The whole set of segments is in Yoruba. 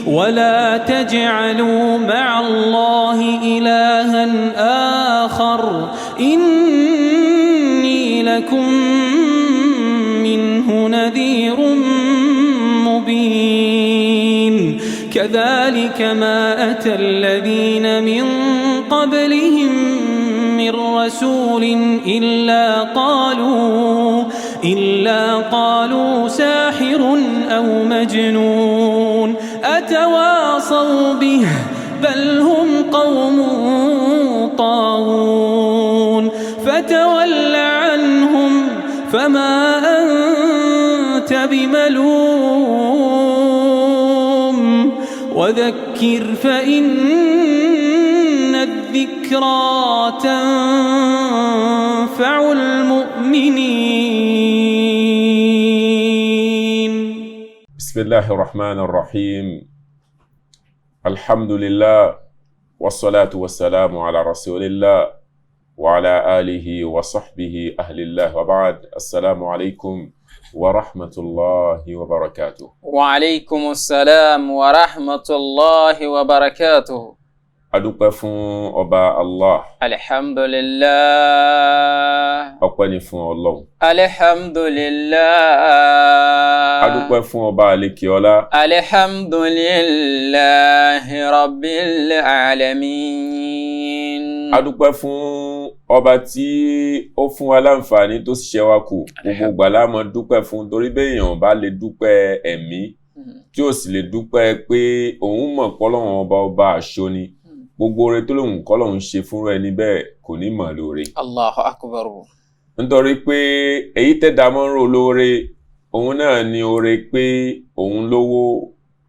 ولا تجعلوا مع الله إلها آخر إني لكم منه نذير مبين كذلك ما أتى الذين من قبلهم من رسول إلا قالوا ساحر أو مجنون أتواصوا به بل هم قوم طاغون فتول عنهم فما أنت بملوم وذكر فإن الذكرى تنفع المؤمنين. بسم الله الرحمن الرحيم. الحمد لله والصلاة والسلام على رسول الله وعلى آله وصحبه أهل الله وبعد. السلام عليكم ورحمة الله وبركاته. وعليكم السلام ورحمة الله وبركاته. Adúpẹ́ fún ọba Allah. Alhamdulillah. Ọpẹ́ ni fún Ọlọ́run. Alhamdulillah. Adúpẹ́ fún ọba àlékiọlá. Alhamdulillahi rabbil alamin. Adúpẹ́ fún ọba tí ó fún wa láǹfààní tó sì ṣẹ́ wa kù. Gbogbo ìgbà la máa dúpẹ́ fún torí béèyàn bá lè dúpẹ́ ẹ̀mí tí ó sì lè dúpẹ́ pé òun mọ̀ pọ́lọ́run ọba àṣọ ni. Gbogbo oore tó lóhùn kọ́lọ́hun ṣe fún ẹni bẹ́ẹ̀ kò ní mọ̀ lóore. Allahu akbar. Nítorí pé èyí tẹ́dá mọ́ ń rò lóore òun náà ni oore pé òun lówó,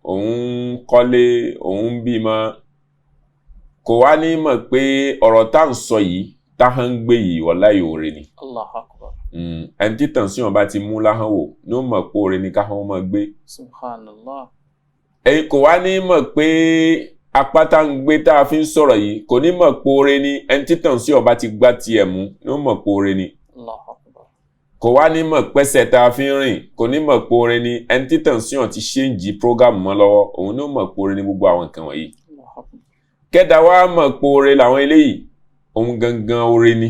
òun kọ́lé, òun bímọ. Kò wá ní mọ̀ pé ọ̀rọ̀ tá ń sọ yìí táhán ń gbé yìí wallahi oore ni. Allahu akbar. Ẹni tí tẹ̀síọ̀n bá ti mú láhán wò ní ó mọ̀ pé oore ni káhán mọ̀ gbé. Subhanallah. Èyí kò wá ní mọ̀ pé apáta ń gbé tá a fi ń sọ̀rọ̀ yìí kò ní mọ̀ póore ni ẹni tí tẹ̀síọ̀n bá ti gbá tiẹ̀ mú ní ó mọ̀ póore ni. Allahu akbar. Kò wá ní mọ̀ pẹ́sẹ̀ tá a fi ń rìn kò ní mọ̀ póore ni ẹni tí tẹ̀síọ̀n ti ṣe ń jí prógámù mọ́ lọ́wọ́ òun ní ó mọ̀ póore ni gbogbo àwọn nǹkan wọ̀nyí. Kẹ́dà wá mọ̀ póore làwọn eléyìí òun gangan oore ni.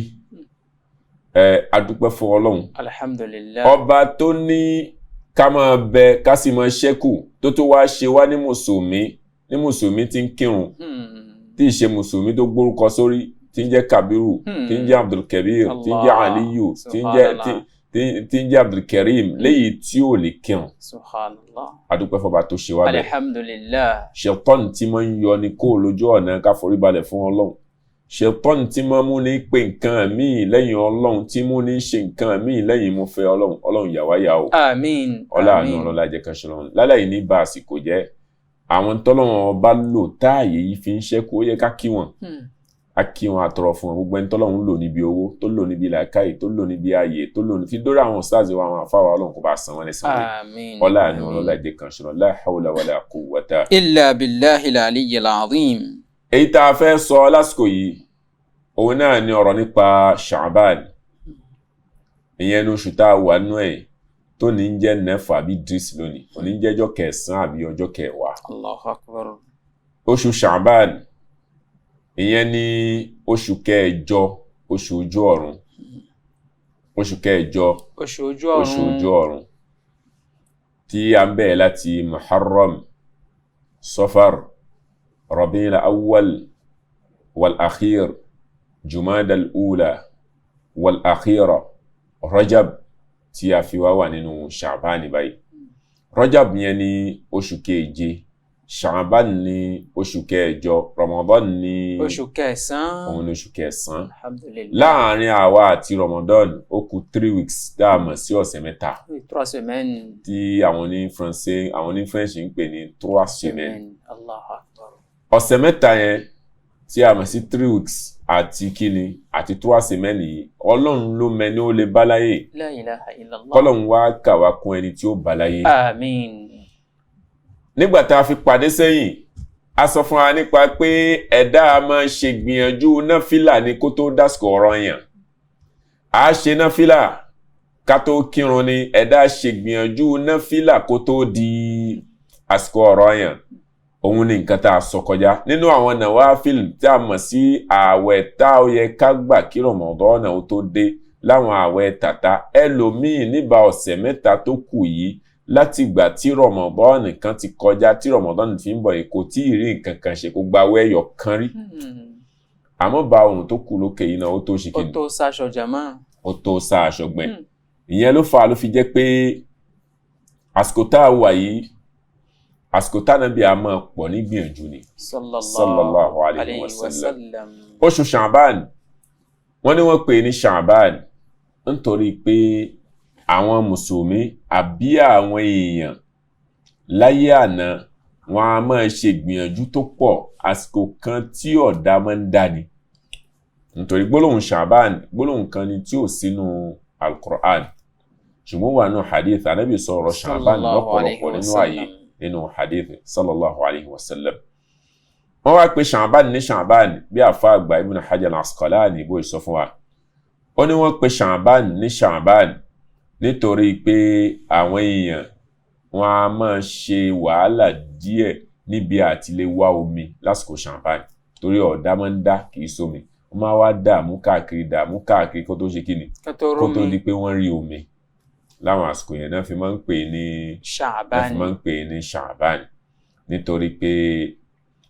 Adúpẹ́ fún Ọlọ́run. Alhamdulillah. Ọba tó ní ká máa bẹ ká sì máa ṣẹ́kù tó wá ṣe wá ní mùsùlùmí tí ń kírun tí ì ṣe mùsùlùmí tó gbórúkọ sórí tí ń jẹ́ Kabiru tí ń jẹ́ Abdulkabir tí ń jẹ́ Aliyu tí ń jẹ́ Abdulkarim léyìí tí ò lè kírun. Subhanallah. Adúpẹ́ fọba tó ṣe wá bẹ́ẹ̀. Alhamdulillah. Ṣẹ̀tọ́n tí máa ń yọ ni kó lójú ọ̀nà ká forí balẹ̀ fún Ọlọ́run. Ṣẹ̀tọ́n tí máa mú ní pé nǹkan míì lẹ́yìn Ọlọ́run tí mú ní ṣe nǹkan míì lẹ́yìn mo fẹ́ Ọlọ́run yàwá yà ó. Àmín. Ọláàánú ọlọ́lá jẹ́ kan ṣọlọ́run láláì ní bá àsìkò jẹ́ àwọn tọ́lọ́run bá lò táàyè yìí fi ń ṣẹ́kù ó yẹ ká kí wọn. A kí wọn àtọrọ fún wọn gbogbo ẹni tọ́lọ́run lò níbi owó tó lò níbi làákàyè tó lò níbi ààyè tó lò fi dórí àwọn stars wa àwọn àfáwà Ọlọ́run kò bá san wọn lẹ́san rẹ̀. Àmín. Ọláàánú ọlọ́lá jẹ́ kan ṣọlọ́run la hawla wala quwwata illa billahil aliyyil azim. Èyí tá a fẹ́ sọ lásìkò yìí òun náà ni ọ̀rọ̀ nípa Sha'ban ìyẹn ní oṣù tá a wà nú ẹ̀ tó ní ń jẹ́ nẹ́fà àbí dris lónìí òní ń jẹ́ ọjọ́ kẹsàn-án àbí ọjọ́ kẹwàá. Allahu akbar. Oṣù Sha'ban ìyẹn ní oṣù kẹjọ oṣù ojú ọ̀run oṣù kẹjọ oṣù ojú ọ̀run tí a ń bẹ̀rẹ̀ láti Muharram, Safar, Rabi'ul Awwal wal akhir, Jumada al-Ula wal akhira, Rajab tí a fi wá wà nínú Sha'ban báyìí. Rajab yẹn ní oṣù keje, Sha'ban ní oṣù kẹjọ, Ramadan ní oṣù kẹsàn-án. Òun ní oṣù kẹsàn-án. Alhamdulillah. Láàárín àwa àti Ramadan ó kù 3 weeks dáàmọ̀ sí ọ̀sẹ̀ mẹ́ta. 3 semaines. Tí àwọn ní French ń pè ní 3 semaines. Allahu akbar. Ọ̀sẹ̀ mẹ́ta yẹn tí a mọ̀ sí 3 weeks àti kíni àti 3 semaines yìí Ọlọ́run ló mẹ́ni ó lè bá láyé. La ilaha illallah. Kọ́lọ́run wá kà wá kún ẹni tí ó bá láyé. Àmín. Nígbà tá a fi pàdé sẹ́yìn a sọ fún wa nípa pé ẹ̀dá a máa ṣe gbìyànjú náfìlà ní kó tó dásìkò ọ̀ranyàn. A ṣe náfìlà ká tó kírun ni ẹ̀dá ṣe gbìyànjú náfìlà kó tó di àsìkò ọ̀ranyàn. òun ni nǹkan tá a sọ kọjá nínú àwọn nawafil tí a mọ̀ sí ààwẹ̀ tá ó yẹ ká gbà kí Ramadan ó tó dé láwọn ààwẹ̀ tàtà ẹlòmíì níbà ọ̀sẹ̀ mẹ́ta tó kù yìí láti ìgbà tí Ramadan kan ti kọjá tí Ramadan fi ń bọ̀ yìí kò tí ì rí nǹkan kan ṣe kó gba wẹ́yọ̀ kan rí àmọ́ bá ohun tó kù lókè yìí náà ó tó ṣe kí ni ó tó ṣaṣọ jàmá ó tó sa aṣọ gbẹ̀ ìyẹn ló fà á ló fi jẹ́ pé àsìkò tá a wà yìí àsìkò tánàbí a máa pọ̀ ní gbìyànjú ni sallallahu alayhi wa sallam oṣù Sha'ban wọ́n ní wọ́n pè ní Sha'ban nítorí pé àwọn mùsùlùmí àbí àwọn èèyàn láyé àná wọn a máa ṣe gbìyànjú tó pọ̀ àsìkò kan tí ọ̀dá máa ń dání nítorí gbólóhùn Sha'ban gbólóhùn kan ni tí ò sínú al-Qur'an ṣùgbọ́n wà nínú hadith anábì sọ̀rọ̀ Sha'ban lọ́pọ̀lọpọ̀ nínú ààyè nínú hadith sallallahu alayhi wa sallam wọ́n wá pé Sha'ban ní Sha'ban bí àfá àgbà Ibn Hajar al-Asqalani bó ìsọ fún wa ó ní wọ́n pé Sha'ban ní Sha'ban nítorí pé àwọn èèyàn wọn a máa ṣe wàhálà díẹ̀ níbi àti lè wá omi lásìkò Sha'ban torí ọ̀dá máa ń dá kìí sómi wọ́n máa wá dààmú káàkiri kó tó ṣe kíni kó tó di pé wọ́n rí omi láwọn àsìkò yẹn náà fi máa ń pè ní Sha'ban nítorí pé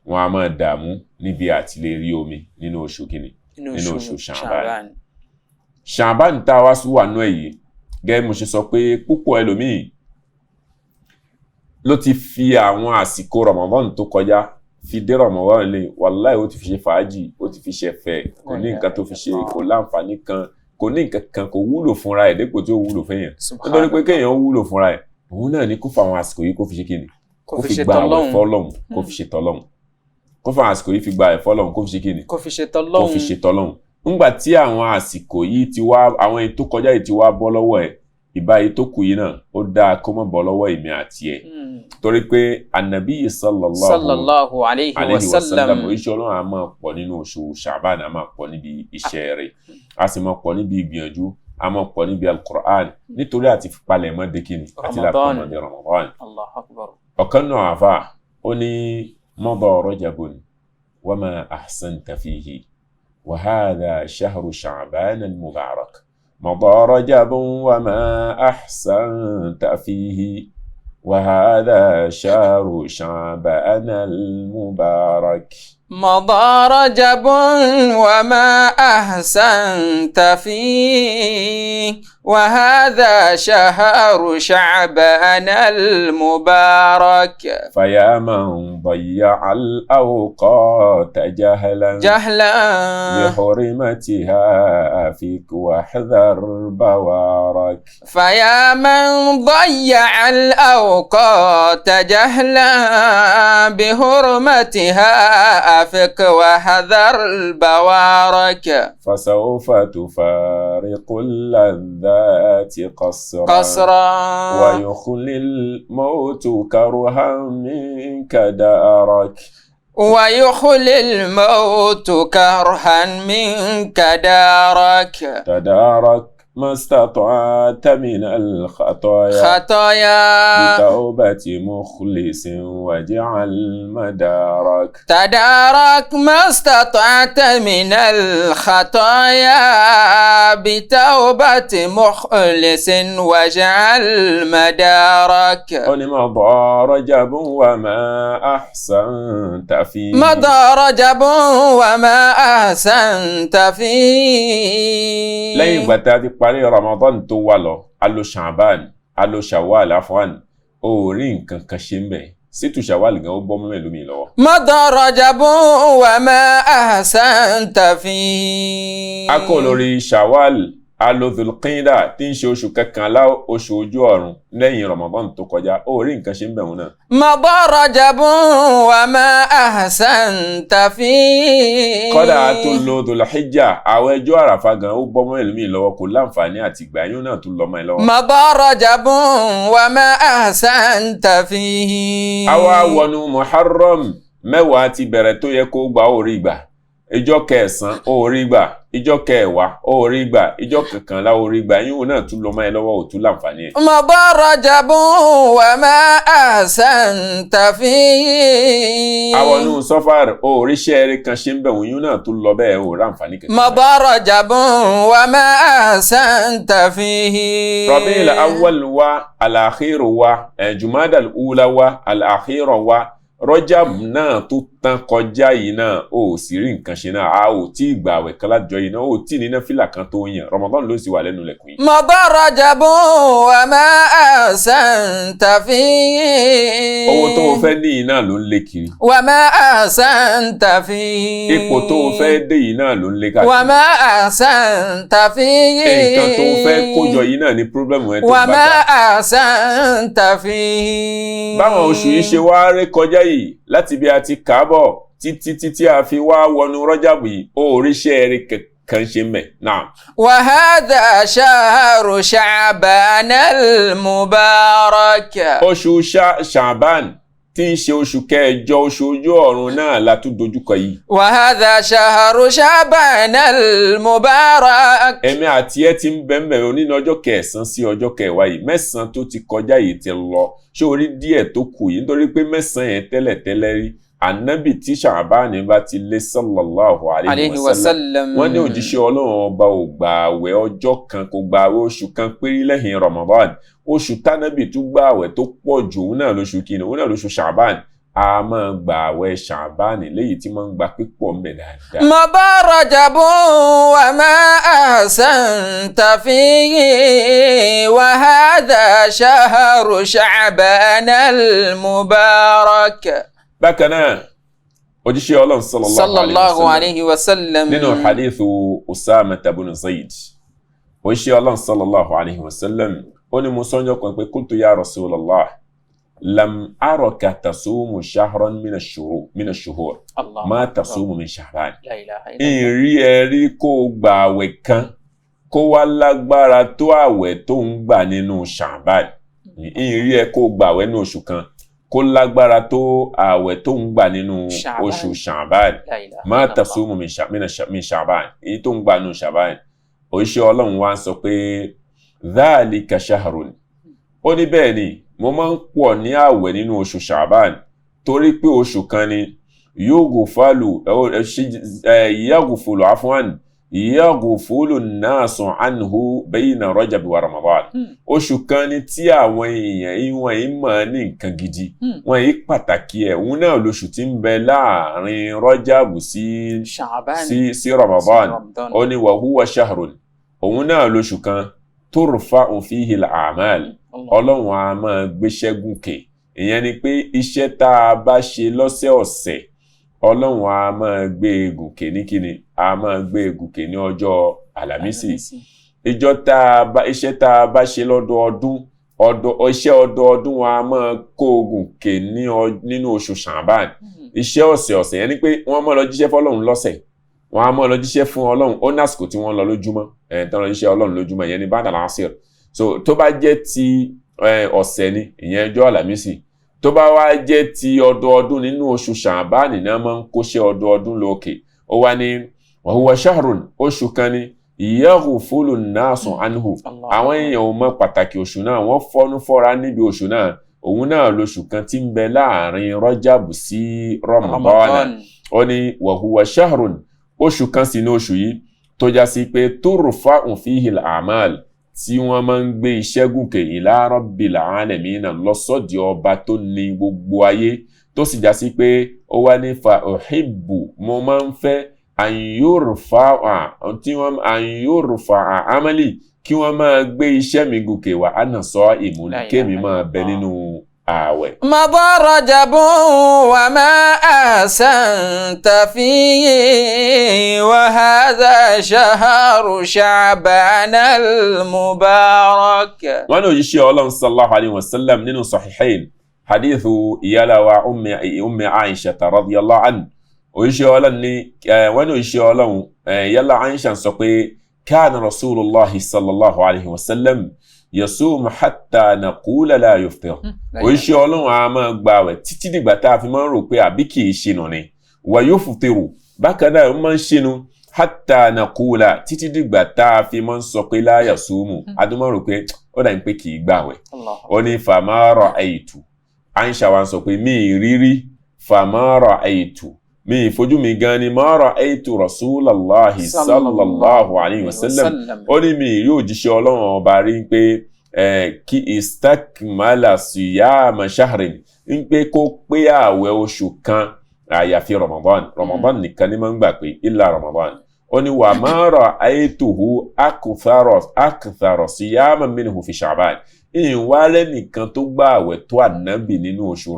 wọ́n a máa dààmú níbi àti lè rí omi nínú oṣù kíni nínú oṣù Sha'ban tá a wá sí wà nú èyí gẹ́gẹ́ mo ṣe sọ pé púpọ̀ ẹlòmíì ló ti fi àwọn àsìkò Ramadan tó kọjá fi dé Ramadan lè wàláhì ó ti fi ṣe fàájì ó ti fi ṣe fẹ́ kò ní nǹkan tó fi ṣe kò láǹfààní kan kò ní nǹkan kan kò wúlò fúnra ẹ̀ dépò tí ó wúlò fẹ́yàn nítorí pé kéèyàn wúlò fúnra ẹ̀ òun náà ní kó fa àwọn àsìkò yìí kó fi ṣe kíni kó fi gba àwẹ̀ fọ́lọ́hun kó fi ṣe tọ́lọ́hun kó fa àwọn àsìkò yìí fi gba àwẹ̀ fọ́lọ́hun kó fi ṣe kíni kó fi ṣe tọ́lọ́hun ńgbà tí àwọn àsìkò yìí ti wá àwọn èyí tó kọjá yìí ti wá bọ́ lọ́wọ́ ẹ̀ ìbáyìí tó kù yìí náà ó dáa kó má bọ́ lọ́wọ́ èmi àti ẹ̀ torí pé Ànábì sallallahu alayhi wa sallam oríṣẹ́ Ọlọ́run a máa pọ̀ nínú oṣù Sha'ban a máa pọ̀ níbi iṣẹ́ rẹ̀ a sì máa pọ̀ níbi ìgbìyànjú a máa pọ̀ níbi al-Qur'an nítorí àti fipalẹ̀ mọ́ dekini àti lápapọ̀ mọ́ Ramadan ọ̀kan náà àfà ó ní mada Rajabun wa ma ahsanta fihi وهذا شهر شعبان المبارك مضى رجب وما أحسنت فيه وهذا شهر شعبان المبارك مضى رجب وما أحسنت فيه وهذا شهر شعبان المبارك فيا من ضيع الأوقات جهلا بحرمتها أفك واحذر بوارك فيا من ضيع الأوقات جهلا بحرمتها أفك واحذر البوارك فسوف تفارق اللذات قصرا ويخلي الموت كرها منك دارك ويخلي الموت كرها منك دارك تدارك ما استطعت من الخطايا بتوبة مخلص واجعل مدارك تدارك ما استطعت من الخطايا بتوبة مخلص واجعل مدارك مضى رجب وما أحسنت فيه مضى رجب وما أحسنت فيه lẹ́yìn ìgbà tí a ti parí Ramadan tó wà lọ a lò Sha'ban a lò Shawwal afwan ó rí nǹkan kan ṣe ń bẹ̀ sítù Shawwal gan ó bọ́ mọ́ mẹ́lòmí lọ́wọ́. مضى رجب وما أحسنت فيه. a kò lórí Shawwal a lò Dhul-Qa'dah tí ń ṣe oṣù kẹkànlá oṣù ojú ọ̀run lẹ́yìn Ramadan tó kọjá ó rí nǹkan ṣe ń bẹ̀ wọn náà. مضى رجب وما أحسنت فيه. kọ́dà a tún lò Dhul-Hijjah àwọn ẹjọ́ àràfà gan ó bọ́ mọ́ ẹlòmíì lọ́wọ́ kò láǹfààní àti ìgbà yín náà tún lọ́mọ ẹ lọ́wọ́. مضى رجب وما أحسنت فيه. àwa wọnú Muharram mẹ́wàá ti bẹ̀rẹ̀ tó yẹ kó gbà ó rí gbà ìjọ kẹsàn ó rí gbà ìjọ kẹwàá ó rí gbà ìjọ kọkànlá ó rí gbà yín náà tún lọ́mọ ẹ lọ́wọ́ ò tún láǹfààní ẹ̀. مضى رجب وما أحسنت فيه. Àwọn Safar oríṣẹ́ rẹ̀ kan ṣe ń bẹ̀ wọ́n náà tó lọ bẹ́ẹ̀ ò ráǹfààní kẹ̀kẹ́. مضى رجب وما أحسنت فيه. Rabi'ul Awwal wa, al-Akhir wa, Jumada al-Ula wa, al-Akhir wa. Rajab náà tó tán kọjá yìí náà ó sì rí nǹkan ṣe náà a ò tí ì gbà àwẹ̀ kan lájọ yìí náà ó tí ní náfìlà kan tó yàn Ramadan ló sì wà lẹ́nu lẹ̀kùn yìí. مضى رجب وما أحسنت فيه. Owó tó o fẹ́ ní yìí náà ló ń lé kiri. وما أحسنت فيه. Ipò tó o fẹ́ dé yìí náà ló ń lé káàkiri. وما أحسنت فيه. Nǹkan tó o fẹ́ kójọ yìí náà ní pírọ́blẹ́mù ẹ̀ tó bá وما dá. أحسنت فيه. Báwọn oṣù yìí ṣe wá ré kọjá yìí láti bí a ti kàábọ̀ títí a fi wá wọnú Rọ́jàbù yìí ó oríṣẹ́ rẹ̀ kan ṣe mẹ́ náà. وهذا شهر شعبان المبارك. Oṣù Ṣàbán tí ń ṣe oṣù kẹjọ oṣù ojú ọ̀run náà la tún dojúkọ yìí. وهذا شهر شعبان المبارك. Ẹ̀mí àti ẹ ti ń bẹ̀m̀bẹ̀ onínú ọjọ́ kẹsàn-án sí ọjọ́ kẹwàá yìí mẹ́sàn-án tó ti kọjá yìí ti lọ ṣé orí díẹ̀ tó kù yìí nítorí pé mẹ́sàn-án yẹn tẹ́lẹ̀tẹ́lẹ̀ rí ànábì tí Ṣàbáànì bá ti lé sallallahu alayhi wa sallam wọ́n ní òjíṣẹ́ Ọlọ́run ọba ò gba àwẹ̀ ọjọ́ kan kò gba àwẹ̀ oṣù kan péré lẹ́yìn Ramadan oṣù tánábì tún gba àwẹ̀ tó pọ̀ jù òun náà lóṣù kìíní òun náà lóṣù Ṣàbáànì a máa gba àwẹ̀ Ṣàbáànì léyìí tí máa ń gba pípọ̀ mbẹ̀ dáadáa. مضى رجب وما أحسنت فيه وهذا شهر شعبان المبارك. Bákan náà òjíṣẹ́ Ọlọ́run sallallahu alayhi wa sallam nínú hadithu Usama ibn Zayd òjíṣẹ́ Ọlọ́run sallallahu alayhi wa sallam ó ní mo sọ́njọ́ kan pé qultu ya Rasulallah lam araka tasumu shahran min ash-shuhur ma tasumu min Sha'ban. ìrí ẹ̀rí kó gba àwẹ̀ kan kó wá lágbára tó àwẹ̀ tó ń gbà nínú Sha'ban. ìrí ẹ kó gba àwẹ̀ nínú oṣù kan kó lágbára tó àwẹ̀ tó ń gbà nínú oṣù Sha'ban ma tasumu min Sha'ban èyí tó ń gbà nínú Sha'ban. òjíṣẹ́ Ọlọ́run wá sọ pé dhalika shahrun ó ní bẹ́ẹ̀ ni mo máa ń pọ̀ ní àwẹ̀ nínú oṣù Sha'ban torí pé oṣù kan ni yaghfulu an-nasu anhu bayna Rajab wa Ramadan. Oṣù kan ni tí àwọn èèyàn wọ́n yìí mọ̀ ní nǹkan gidi wọ́n yìí pàtàkì ẹ̀ òun náà lóṣù tí ń bẹ láàrin Rajab sí Ramadan ó ní wa huwa shahrun òun náà lóṣù kan turfa'u fihi al-a'mal Ọlọ́run a máa gbéṣẹ́ gùnkè ìyẹn ni pé iṣẹ́ tá a bá ṣe lọ́sẹ̀ọ̀sẹ̀ Ọlọ́run a máa gbé gùnkè ní kíni a máa gbé gùnkè ní ọjọ́ Àlàmísì iṣẹ́ tá a bá ṣe lọ́dọọdún iṣẹ́ ọdọọdún a máa kó gùnkè nínú oṣù Ṣàbán iṣẹ́ ọ̀sẹ̀ọ̀sẹ̀ yẹn ni pé wọ́n máa lọ jíṣẹ́ fọ́lọ́run lọ́sẹ̀ wọ́n á máa lọ jíṣẹ́ fún Ọlọ́run ó násìkò tí wọ́n lọ lójúmọ́ tán lọ jíṣẹ́ Ọlọ́run lójúmọ́ ìyẹn ni ba'da al-asr. So tó bá jẹ́ ti ọ̀sẹ̀ ni ìyẹn ọjọ́ Àlàmísì tó bá wá jẹ́ ti ọdọọdún nínú oṣù Ṣàbáànì náà máa ń kóṣẹ́ ọdọọdún lókè ó wá ní wa huwa shahrun oṣù kan ni yaghfulu an-nasu anhu àwọn èèyàn ò mọ pàtàkì oṣù náà wọ́n fọ́nú fọ́ra níbi oṣù náà òun náà lóṣù kan tí ń bẹ láàrin Rọ́jàbù sí Ramadan ó ní wa huwa shahrun oṣù kan sì ní oṣù yìí tó já sí pé turfa'u fihi al-a'mal tí wọ́n máa ń gbé iṣẹ́ gùnkè ila rabbil alamin lọ́sọ̀dì ọba tó ní gbogbo ayé tó sì já sí pé ó wá ní fa uhibbu mo máa ń fẹ́ an yurfa'a amali kí wọ́n máa gbé iṣẹ́ mi gùnkè wa ana sa'imun kémi máa bẹ nínú ààwẹ̀. مضى رجب وما أحسنت فيه وهذا شهر شعبان المبارك. wọ́n ní òjíṣẹ́ Ọlọ́run sallallahu alayhi wa sallam nínú Sahihayn hadithu ìyálà wa ummi Aisha radiyallahu anha òjíṣẹ́ Ọlọ́run ní wọ́n ní òjíṣẹ́ Ọlọ́run yálà Aisha sọ pé kana Rasulullahi sallallahu alayhi wa sallam yasum hatta naqula la yuftir. Òjíṣẹ́ Ọlọ́run a máa gbààwẹ̀ títí dìgbà tá a fi máa ń rò pé àbí kì í ṣìnà ni wa yuftiru bákan náà ó máa ń ṣìnà hatta naqula títí dìgbà tá a fi máa ń sọ pé la yasumu adúmọ̀ rò pé ó dà ní pé kì í gbààwẹ̀ ó ní fama ra'aytu Aisha wa sọ pé mi ìrírí fama ra'aytu mi ìfojú mi gan ni ma ra'aytu rasulallahi sallallahu alayhi wa sallam ó ní mi rí òjíṣẹ́ ọlọ́run ọba rí pé kí istakmala siyama shahrin ń pé kó pé ààwẹ̀ oṣù kan àyàfi Ramadan nìkan ní máa ń gbà pé illa Ramadan ó ní wa ma ra'aytuhu akthara siyama minhu fi Sha'ban ìwárẹ́ nìkan tó gbà àwẹ̀ tó ànábì nínú oṣù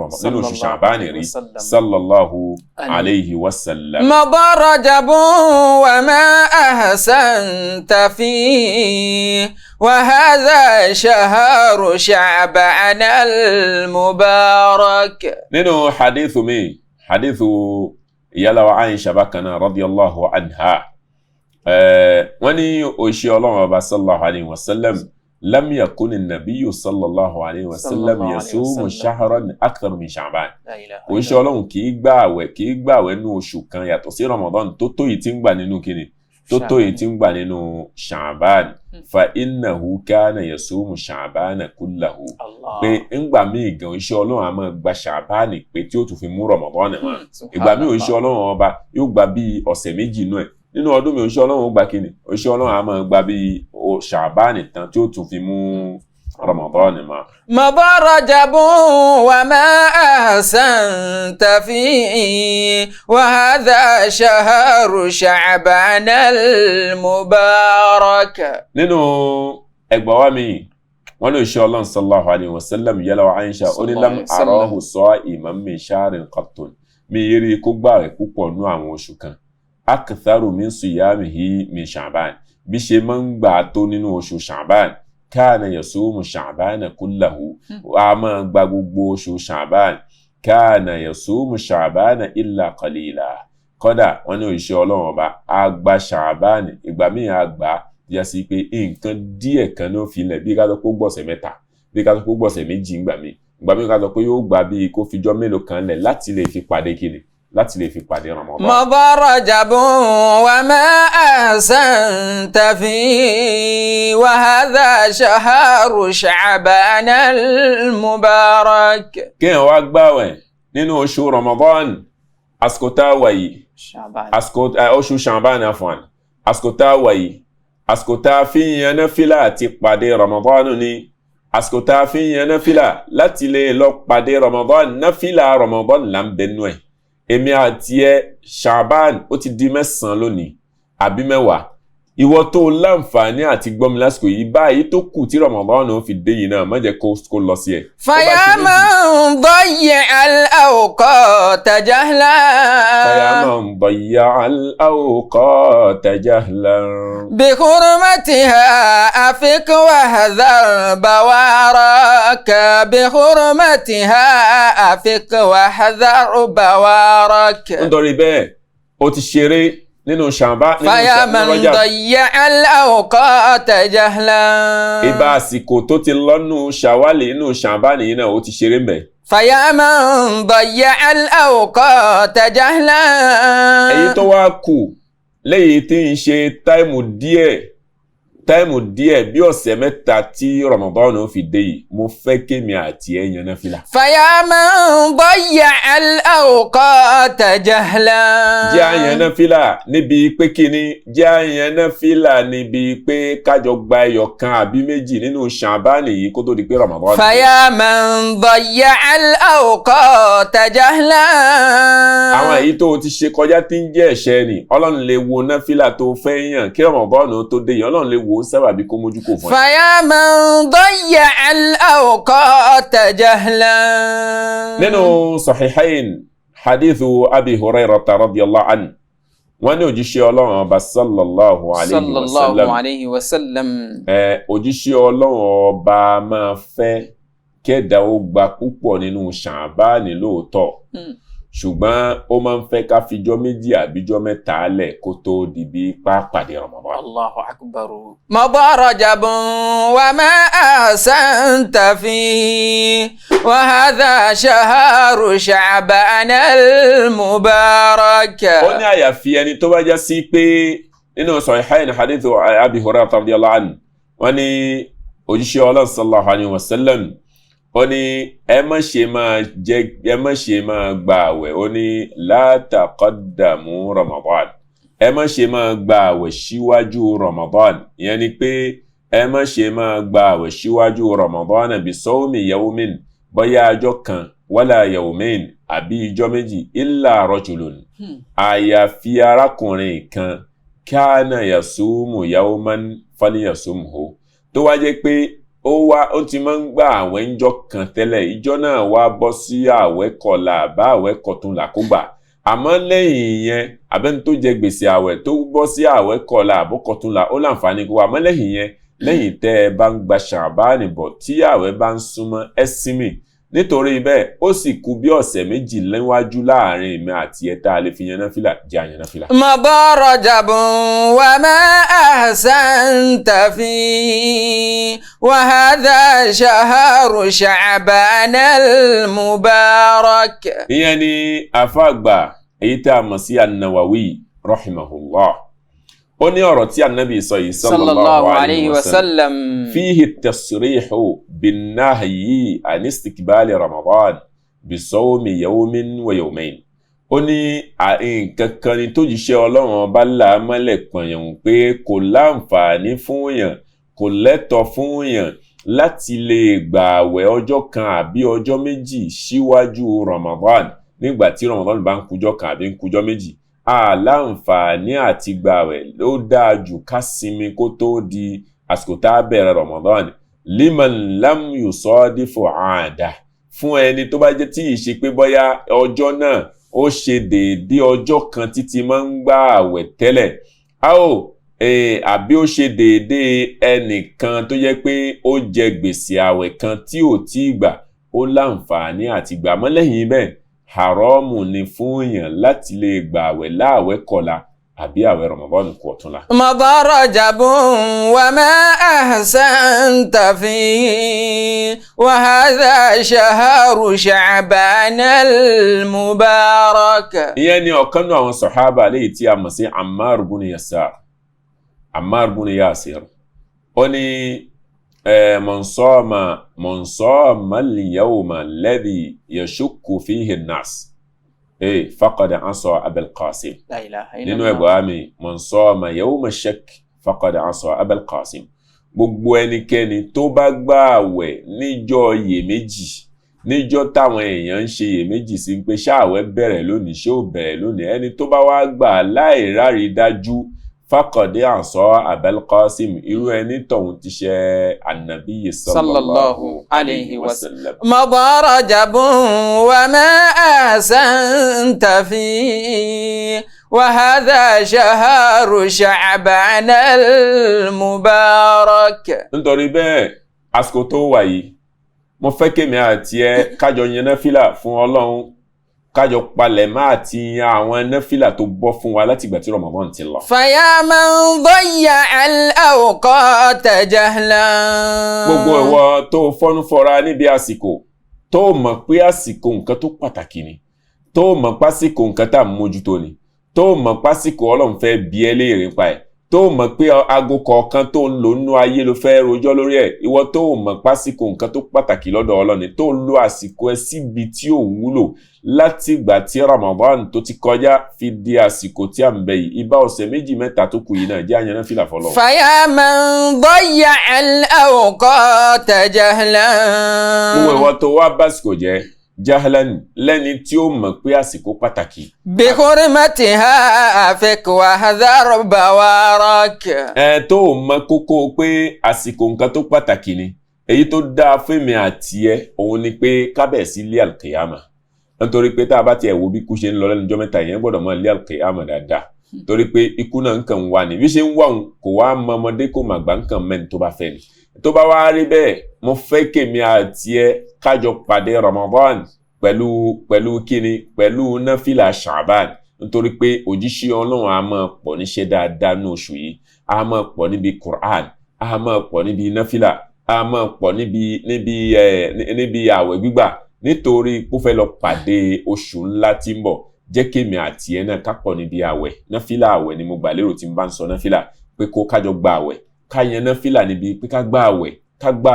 Sha'ban rí sallallahu alayhi wa sallam. Mada Rajabun wa ma ahsanta fihi wa hadha shahru Sha'ban al-mubarak. Nínú hadithu ìyálà wa Aisha bákan náà radiyallahu anha wọ́n ní òṣìṣẹ́ Ọlọ́run ọba sallallahu alayhi wa sallam lam yakun an-nabiyyu sallallahu alayhi wa sallam yasumu shahran akthar min Sha'ban. Òṣìṣẹ́ Ọlọ́run kì í gbààwẹ̀ nínú oṣù kan yàtọ̀ sí Ramadan tó yìí tí ń gbà nínú kíni tó yìí tí ń gbà nínú Sha'ban fa innahu kana yasumu Sha'ban kullahu pé ńgbà míì gan òṣìṣẹ́ Ọlọ́run a máa gba Sha'ban pé tí ó tún fi mú Ramadan mọ́ ìgbà míì òṣìṣẹ́ Ọlọ́run ọba yóò gba bí ọ̀sẹ̀ méjì nú ẹ̀ nínú ọdún mi òṣìṣẹ́ Ọlọ́run ó gba kíni òṣìṣẹ́ Ọlọ́run a máa gba bí Sha'ban tán tí ó tún fi mú Ramadan mọ́. Mada Rajabun wa ma ahsanta fihi wa hadha shahru Sha'ban al-mubarak. Nínú ẹgbàá wa mi wọ́n ní òṣìṣẹ́ Ọlọ́run sallallahu alayhi wa sallam yálà wa Aisha ó ní lam arahu sa'iman min shahrin qattun mi yẹ́rì kó gbààwẹ̀ púpọ̀ nú àwọn oṣù kan aktharu min siyamihi min Sha'ban bí ṣe máa ń gbà tó nínú oṣù Sha'ban kana yasumu Sha'ban kullahu a máa gba gbogbo oṣù Sha'ban kana yasumu Sha'ban illa qalila kódà wọ́n ní òṣìṣẹ́ Ọlọ́run ọba a gba Sha'ban ìgbà míì a gbà yà sí pé nǹkan díẹ̀ kan ló fi lẹ̀ bí ká sọ pé ó gbọ̀sẹ̀ mẹ́ta bí ká sọ pé ó gbọ̀sẹ̀ méjì ìgbà míì ká sọ pé yóò gbà bí kó fijọ́ mélòó kan lẹ̀ láti lè fi pàdé kíni láti lè fi pàdé Ramadan. Mada Rajabun wa ma ahsanta fihi wa hadha shahru Sha'ban al-mubarak. Kéèyàn wá gbààwẹ̀ nínú oṣù Ramadan àsìkò tá a wà yìí oṣù Sha'ban afwan àsìkò tá a wà yìí àsìkò tá a fi yan náfìlà àti pàdé Ramadan ni àsìkò tá a fi yan náfìlà láti lè lọ pàdé Ramadan náfìlà Ramadan là ń bẹnu ẹ̀ èmi àti ẹ Sha'ban ó ti di 9 lónìí àbí 10 ìwọ tó láǹfààní àti gbọ́mi lásìkò yìí báyìí tó kù tí Ramadan ó fi dé yìí náà má jẹ́ kó lọ sí ẹ. Faya man dayya al-awqata jahlan. Faya man dayya al-awqata jahlan. Bi hurmatiha afiq wahdhar bawaraka. Bi hurmatiha afiq wahdhar bawaraka. Nítorí bẹ́ẹ̀ ó ti ṣeré nínú Sha'ban nínú Faya man dayya al-awqata jahlan. ìbá àsìkò tó ti lọ́nu Shawwal nínú Sha'ban yìí náà ó ti ṣeré mbẹ̀. Faya man dayya al-awqata jahlan. èyí tó wá kù lẹ́yìn tí ń ṣe táìmù díẹ̀ bí ọ̀sẹ̀ mẹ́ta tí Ramadan ó fi dé yìí mo fẹ́ kémi àti ẹ yan náfìlà. Faya man dayya al-awqata jahlan. jẹ́ àyàn náfìlà níbi pé kíni jẹ́ àyàn náfìlà níbi pé kájọ gba ẹyọ kan àbí méjì nínú Sha'ban yìí kó tó di pé Ramadan. Faya man dayya al-awqata jahlan. àwọn èyí tó ti ṣe kọjá tí ń jẹ́ ẹ̀ṣẹ̀ ni Ọlọ́run lè wo náfìlà tó fẹ́ yàn kí Ramadan tó dé yìí Ọlọ́run lè wo sábàbí kó mójú kò fún ẹ. Faya man dayya al-awqata jahlan. nínú Sahihayn hadithu Abi Hurayrata radiyallahu anhu wọ́n ní òjíṣẹ́ Ọlọ́run ọba sallallahu alayhi wa sallam òjíṣẹ́ Ọlọ́run ọba máa fẹ́ kẹ́dà ó gba púpọ̀ nínú Sha'ban lóòótọ́ ṣùgbọ́n ó máa ń fẹ́ ká fijọ́ méjì àbíjọ́ mẹ́ta lẹ̀ kó tó di bí pàdé Ramadan. Allahu akbar. Mada Rajabun wa ma ahsanta fihi wa hadha shahru Sha'ban al-mubarak. ó ní àyàfi ẹni tó bá já sí pé nínú Sahihayn hadith Abi Hurayrah radiyallahu anhu wọ́n ní òjíṣẹ́ Ọlọ́run sallallahu alayhi wa sallam ó ní ẹ má ṣe máa gba àwẹ̀ ó ní la taqaddamu Ramadan ẹ má ṣe máa gba àwẹ̀ síwájú Ramadan ìyẹn ni pé ẹ má ṣe máa gba àwẹ̀ síwájú Ramadan bi sawmi yawmin bóyá ọjọ́ kan wala yawmain àbí ìjọ́ méjì illa rajulun àyàfi arákùnrin kan kana yasumu yawman falyasumhu tó wá jẹ́ pé ó ti máa ń gba àwẹ̀ ńjọ́ kan tẹ́lẹ̀ ìjọ́ náà wá bọ́ sí àwẹ̀ kọ̀la bá àwẹ̀ kọ̀túnla kó gbà àmọ́ lẹ́yìn yẹn abẹ́ni tó jẹ gbèsè àwẹ̀ tó bọ́ sí àwẹ̀ kọ̀la àbọ̀kọ̀túnla ó láǹfààní kó wà àmọ́ lẹ́yìn yẹn lẹ́yìn tẹ́ ẹ bá ń gba ṣàbáànì bọ̀ tí àwẹ̀ bá ń súnmọ́ ẹ sinmi nítorí bẹ́ẹ̀ ó sì kù bí ọ̀sẹ̀ méjì níwájú láàrin èmi àti ẹ̀ tá a lè fi yan náfìlà jẹ́ àyàn náfìlà. مضى رجب وما أحسنت فيه وهذا شهر شعبان المبارك. ìyẹn ni àfàgbà èyí tá a mọ̀ sí an-Nawawi rahimahullah ó ní ọ̀rọ̀ tí Ànábì sọ yìí sallallahu alayhi wa sallam fihi at-tasrihu bin-nahyi an istiqbali Ramadan bi sawmi yawmin wa yawmayn ó ní nǹkan kan ni tó jíṣẹ́ Ọlọ́run ọba là mọ́lẹ̀ pọ̀nyàn pé kò láǹfààní fún yàn kò lẹ́tọ̀ fún yàn láti lè gbààwẹ̀ ọjọ́ kan àbí ọjọ́ méjì síwájú Ramadan nígbà tí Ramadan bá ń kújọ́ kan àbí ń kújọ́ méjì aláǹfààní àti gbààwẹ̀ ló dáa jù ká sinmi kó tó di àsìkò tá a bẹ̀rẹ̀ Ramadan liman lam yusadifu àádá fún ẹni tó bá jẹ́ tí ì ṣe pé bóyá ọjọ́ náà ó ṣe déédé ọjọ́ kan títí máa ń gbààwẹ̀ tẹ́lẹ̀ àbí ó ṣe déédé ẹnìkan tó jẹ́ pé ó jẹ gbèsè àwẹ̀ kan tí ò tí ì gbà ó láǹfààní àti gbà mọ́ lẹ́yìn bẹ́ẹ̀ haramu ni fún èèyàn láti lè gba àwẹ̀ láàwẹ̀ kọ̀la àbí àwẹ̀ Ramadan kù ọ̀túnla. مضى رجب وما أحسنت فيه وهذا شهر شعبان المبارك. ìyẹn ni ọ̀kan nínú àwọn sàhábà léyìí tí a mọ̀ sí Ammar ibn Yasir ó ní من صام اليوم الذي يشك فيه الناس فقد عصى أبا القاسم. لا إله إلا nínú الله. ẹgbàá mi من صام يوم الشك فقد عصى أبا القاسم gbogbo ẹnikẹ́ni tó bá gbààwẹ̀ níjọ́ iyèméjì níjọ́ táwọn èèyàn ń ṣe iyèméjì sí pé ṣáàwẹ̀ bẹ̀rẹ̀ lónìí ṣé ò bẹ̀rẹ̀ lónìí ẹni tó bá wá gbà láìrárí dájú faqad asa Abul Qasim irú ẹni tọ̀hún ti ṣe An-Nabi sallallahu alayhi wa sallam. مضى رجب وما أحسنت فيه وهذا شهر شعبان المبارك. nítorí bẹ́ẹ̀ àsìkò tó wà yìí mo fẹ́ kémi àti ẹ kájọ yan náfìlà fún Ọlọ́run kájọ palẹ̀ máa ti yan àwọn náfìlà tó bọ́ fún wa láti ìgbà tí Ramadan ti lọ. فيا من ضيع الأوقات جهلا. gbogbo ìwọ tó fọ́nú fọ́ra níbi àsìkò tó mọ̀ pé àsìkò nǹkan tó pàtàkì ni tó mọ̀ pásìkò nǹkan tá à ń mójútó ni tó mọ̀ pásìkò Ọlọ́run fẹ́ bi ẹ́ léèrè nípa ẹ̀ tó mọ̀ pé aago kọ̀ọ̀kan tó ń lò nínú ayé ló fẹ́ rojọ́ lórí ẹ̀ ìwọ tó mọ̀ pásìkò nǹkan tó pàtàkì lọ́dọ̀ Ọlọ́run tó lo àsìkò ẹ síbi tí ò wúlò láti ìgbà tí Ramadan tó ti kọjá fi di àsìkò tí à ń bẹ yìí ìbá ọ̀sẹ̀ méjì mẹ́ta tó kù yìí náà jẹ́ àyànná fìlà fọlọ́. فيا من ضيع الأوقات جهلا. gbogbo ìwọ tó wá básìkò jẹ́ jahlan lẹ́ni tí ó mọ̀ pé àsìkò pàtàkì. بحرمتها فك واحذر بوارك. tó mọ̀ kókó pé àsìkò nǹkan tó pàtàkì ni èyí tó dáa fẹ́mi àti ẹ òun ni pé kábẹ̀sí ilé alkiyama nítorí pé tá a bá tiẹ̀ wo bí ikú ṣe ń lọ lẹ́nu ọjọ́ mẹ́ta yẹn gbọ́dọ̀ mọ̀ ilé alkiyama dáadáa torí pé ikú náà nǹkan wà ní bí ṣe ń wà kò wá mọ ọmọdé kò mà gbà nǹkan mẹ́ni tó bá fẹ́ ni tó bá wá rí bẹ́ẹ̀ mo fẹ́ kémi àti ẹ kájọ pàdé Ramadan pẹ̀lú kíni pẹ̀lú náfìlà Sha'ban nítorí pé òjíṣẹ́ Ọlọ́run a máa pọ̀ níṣẹ́ dáadáa ní oṣù yìí a máa pọ̀ níbi Qur'an a máa pọ̀ níbi náfìlà a máa pọ̀ níbi àwẹ̀ gbígbà nítorí kó fẹ́ lọ pàdé oṣù ńlá tí ń bọ̀ jẹ́ kémi àti ẹ náà ká pọ̀ níbi àwẹ̀ náfìlà àwẹ̀ ni mo gbà lérò tí n bá ń sọ náfìlà pé kó kájọ gba àwẹ̀ ká yan náfìlà níbi pé ká gba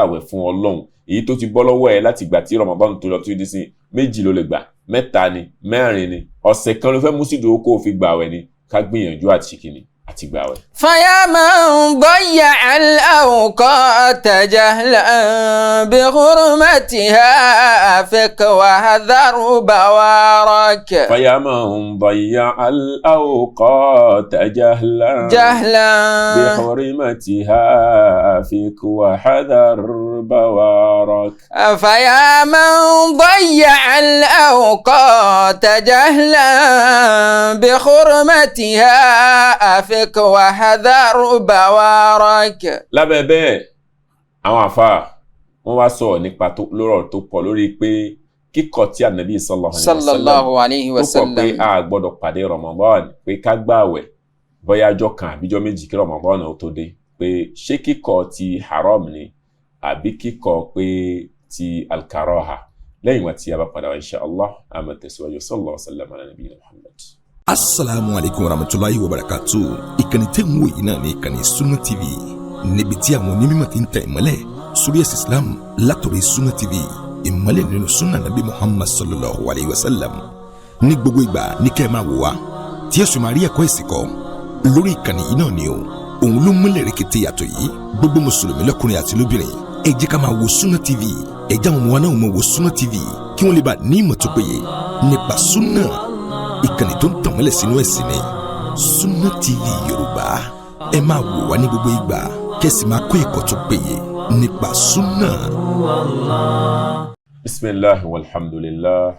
àwẹ̀ fún Ọlọ́run èyí tó ti bọ́ lọ́wọ́ ẹ láti ìgbà tí Ramadan tó lọ tó dé sí 2 ló lè gbà 3 ni 4 ni ọ̀sẹ̀ kan ló fẹ́ mú sí ìdúró kó o fi gbààwẹ̀ ni ká gbìyànjú àti ṣìkìní àti gbààwẹ̀. فيا من ضيع الأوقات جهلا بحرمتها فك واحذر بوارك. فيا من ضيع الأوقات جهلا بحرمتها فك واحذر بوارك. فيا من ضيع الأوقات جهلا بحرمتها فك واحذر بوارك. lábẹ́ bẹ́ẹ̀ àwọn àfáà wọ́n wá sọ̀rọ̀ nípa lọ́rọ̀ tó pọ̀ lórí pé kíkọ̀ tí ànábì sallallahu alayhi wa sallam tó kọ̀ pé a gbọ́dọ̀ pàdé Ramadan pé ká gbààwẹ̀ bóyá ọjọ́ kan àbíjọ́ méjì kí Ramadan ó tó dé pé ṣé kíkọ̀ ti haram ni àbí kíkọ̀ pé ti alkaraha. lẹ́yìn wá tí a bá padà wá insha Allah a máa tẹ̀síwájú sallallahu alayhi wa sallam ala nabiyina Muhammad. Assalamu alaikum warahmatullahi wabarakatuh. Ìkànnì tẹ́ ń wò yìí náà ní ìkànnì Sunna TV níbi tí àwọn onímọ̀ ti ń tẹ ìmọ́lẹ̀ sórí ẹ̀sìn Islam látọ̀rí Sunna TV, ìmọ́lẹ̀ nínú sunna nabi Muhammad sallallahu alayhi wa sallam. ní gbogbo ìgbà ní kẹ́ ẹ máa wò wá tí ẹ sì máa rí ẹ̀kọ́ ìsìnkọ́ lórí ìkànnì yìí náà ni o. òun ló múlẹ̀ rẹ̀kẹ̀tẹ̀ yàtọ̀ yìí gbogbo mùsùlùmí lọ́kùnrin àti lóbìnrin ẹ jẹ́ ká máa wo Sunna TV, ẹ jẹ́ àwọn ọmọ wa náà máa wo Sunna TV kí wọ́n lè bá ní ìmọ̀ tó péye nípa sunna. ìkànnì tó ń tàn mọ́lẹ̀ sínú ẹ̀sìn ni Sunna TV Yorùbá. ẹ máa wò wá ní gbogbo ìgbà kẹ́sì máa kọ́ ẹ̀kọ́ tó péye nípa sunna. bisimilahi walhamdulillah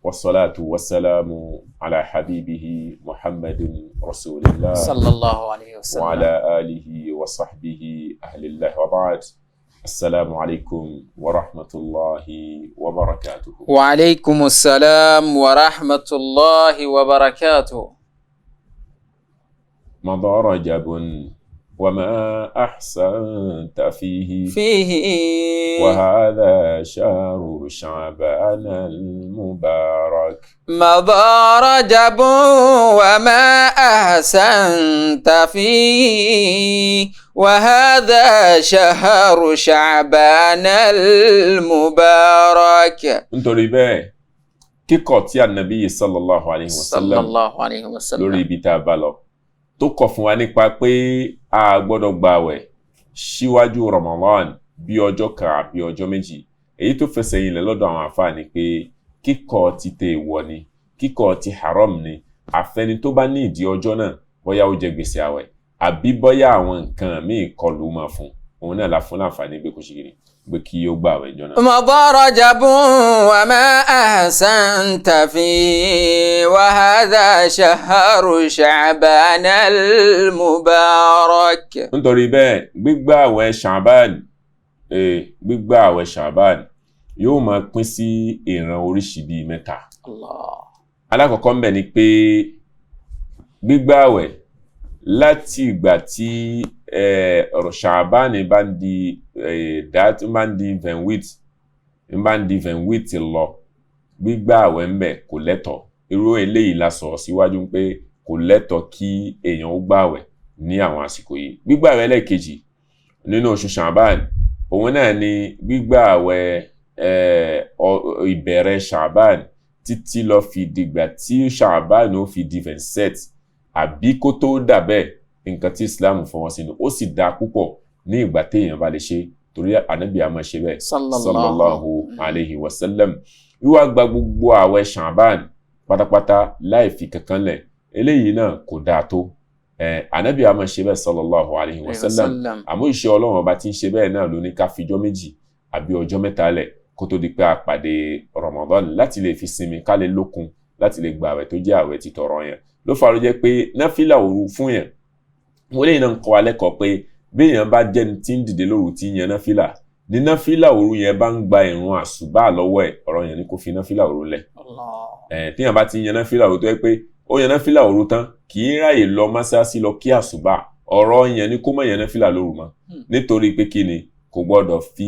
wasalaatu wasalaamu ala habibihi muhammadin rasulillah sallallahu alayhi wa sallam wa ala alihi wa sahbihi ahlillahi wa ba'd. السلام عليكم ورحمة الله وبركاته. وعليكم السلام ورحمة الله وبركاته. مضى رجب وما أحسنت فيه وهذا شهر شعبان المبارك. مضى رجب وما أحسنت فيه وهذا شهر شعبان المبارك. nítorí bẹ́ẹ̀ kíkọ̀ tí ànábì sallallahu alayhi wa sallam lórí ibi tá a bá lọ tó kọ̀ fún wa nípa pé a gbọ́dọ̀ gbààwẹ̀ síwájú Ramadan bí ọjọ́ kan àbí ọjọ́ méjì, èyí tó fẹsẹ̀ yìnlẹ̀ lọ́dọ̀ àwọn àfáà ni pé kíkọ̀ ti tẹ ìwọ ni, kíkọ̀ ti haram ni, àfẹni tó bá ní ìdí ọjọ́ náà bóyá ó jẹ gbèsè àwẹ̀ àbí bóyá àwọn nǹkan míì kọlù máa fún òun náà la fún láǹfààní pé kò ṣe kiri pé kí ó gbà àwẹ̀ ìjọ náà. مضى رجب وما أحسنت فيه وهذا شهر شعبان المبارك. nítorí bẹ́ẹ̀ gbígbà àwẹ̀ Ṣàbán yóò máa pín sí ìran oríṣi bíi 3. alákọ̀ọ́kọ́ ń bẹ ni pé gbígbà àwẹ̀ láti ìgbà tí Ṣàbán bá ń di venwit lọ, gbígbà àwẹ̀ ń bẹ kò lẹ́tọ̀. irú eléyìí la sọ síwájú pé kò lẹ́tọ̀ kí èèyàn ó gbà àwẹ̀ ní àwọn àsìkò yìí. gbígbà àwẹ̀ lẹ́ẹ̀kejì nínú oṣù Ṣàbán òun náà ni gbígbà àwẹ̀ ìbẹ̀rẹ̀ Ṣàbán títí lọ fi dìgbà tí Ṣàbán ó fi di venset àbí kó tó dà bẹ́ẹ̀. nǹkan tí Islam fọwọ́ sínú ó sì dáa púpọ̀ ní ìgbà téèyàn bá lè ṣe, torí ànábì a máa ṣe bẹ́ẹ̀ sallallahu alayhi wa sallam. wíwá gba gbogbo àwẹ̀ Ṣàbán pátápátá láì fi kankan lẹ̀, eléyìí náà kò dáa tó. ànábì a máa ṣe bẹ́ẹ̀ sallallahu alayhi wa sallam, àmọ́ ìṣe Ọlọ́run ọba tí ń ṣe bẹ́ẹ̀ náà ló ní ká fijọ́ 2 àbí ọjọ́ 3 lẹ̀ kó tó di pé a pàdé Ramadan láti lè fi sinmi ká lè lókun láti lè gba àwẹ̀ tó jẹ́ àwẹ̀ títọrọ yẹn. ló fà ló jẹ́ pé náfìlà òru fún yẹn wọ́n lè náà ń kọ́ wa lẹ́kọ̀ọ́ pé bí èèyàn bá jẹ́ni tí ń dìde lóru tí ń yan náfìlà ní náfìlà òru yẹn bá ń gba ìrun àsùbá lọ́wọ́ ẹ̀, ọ̀rọ̀ yẹn ni kó fi náfìlà òru lẹ̀. téèyàn bá ti yan náfìlà òru tó yẹ pé ó yan náfìlà òru tán kì í ráyè lọ mọ́sálásí lọ kí àsùbá, ọ̀rọ̀ yẹn ni kó má yan náfìlà lóru mọ́, nítorí pé kí ni kò gbọ́dọ̀ fi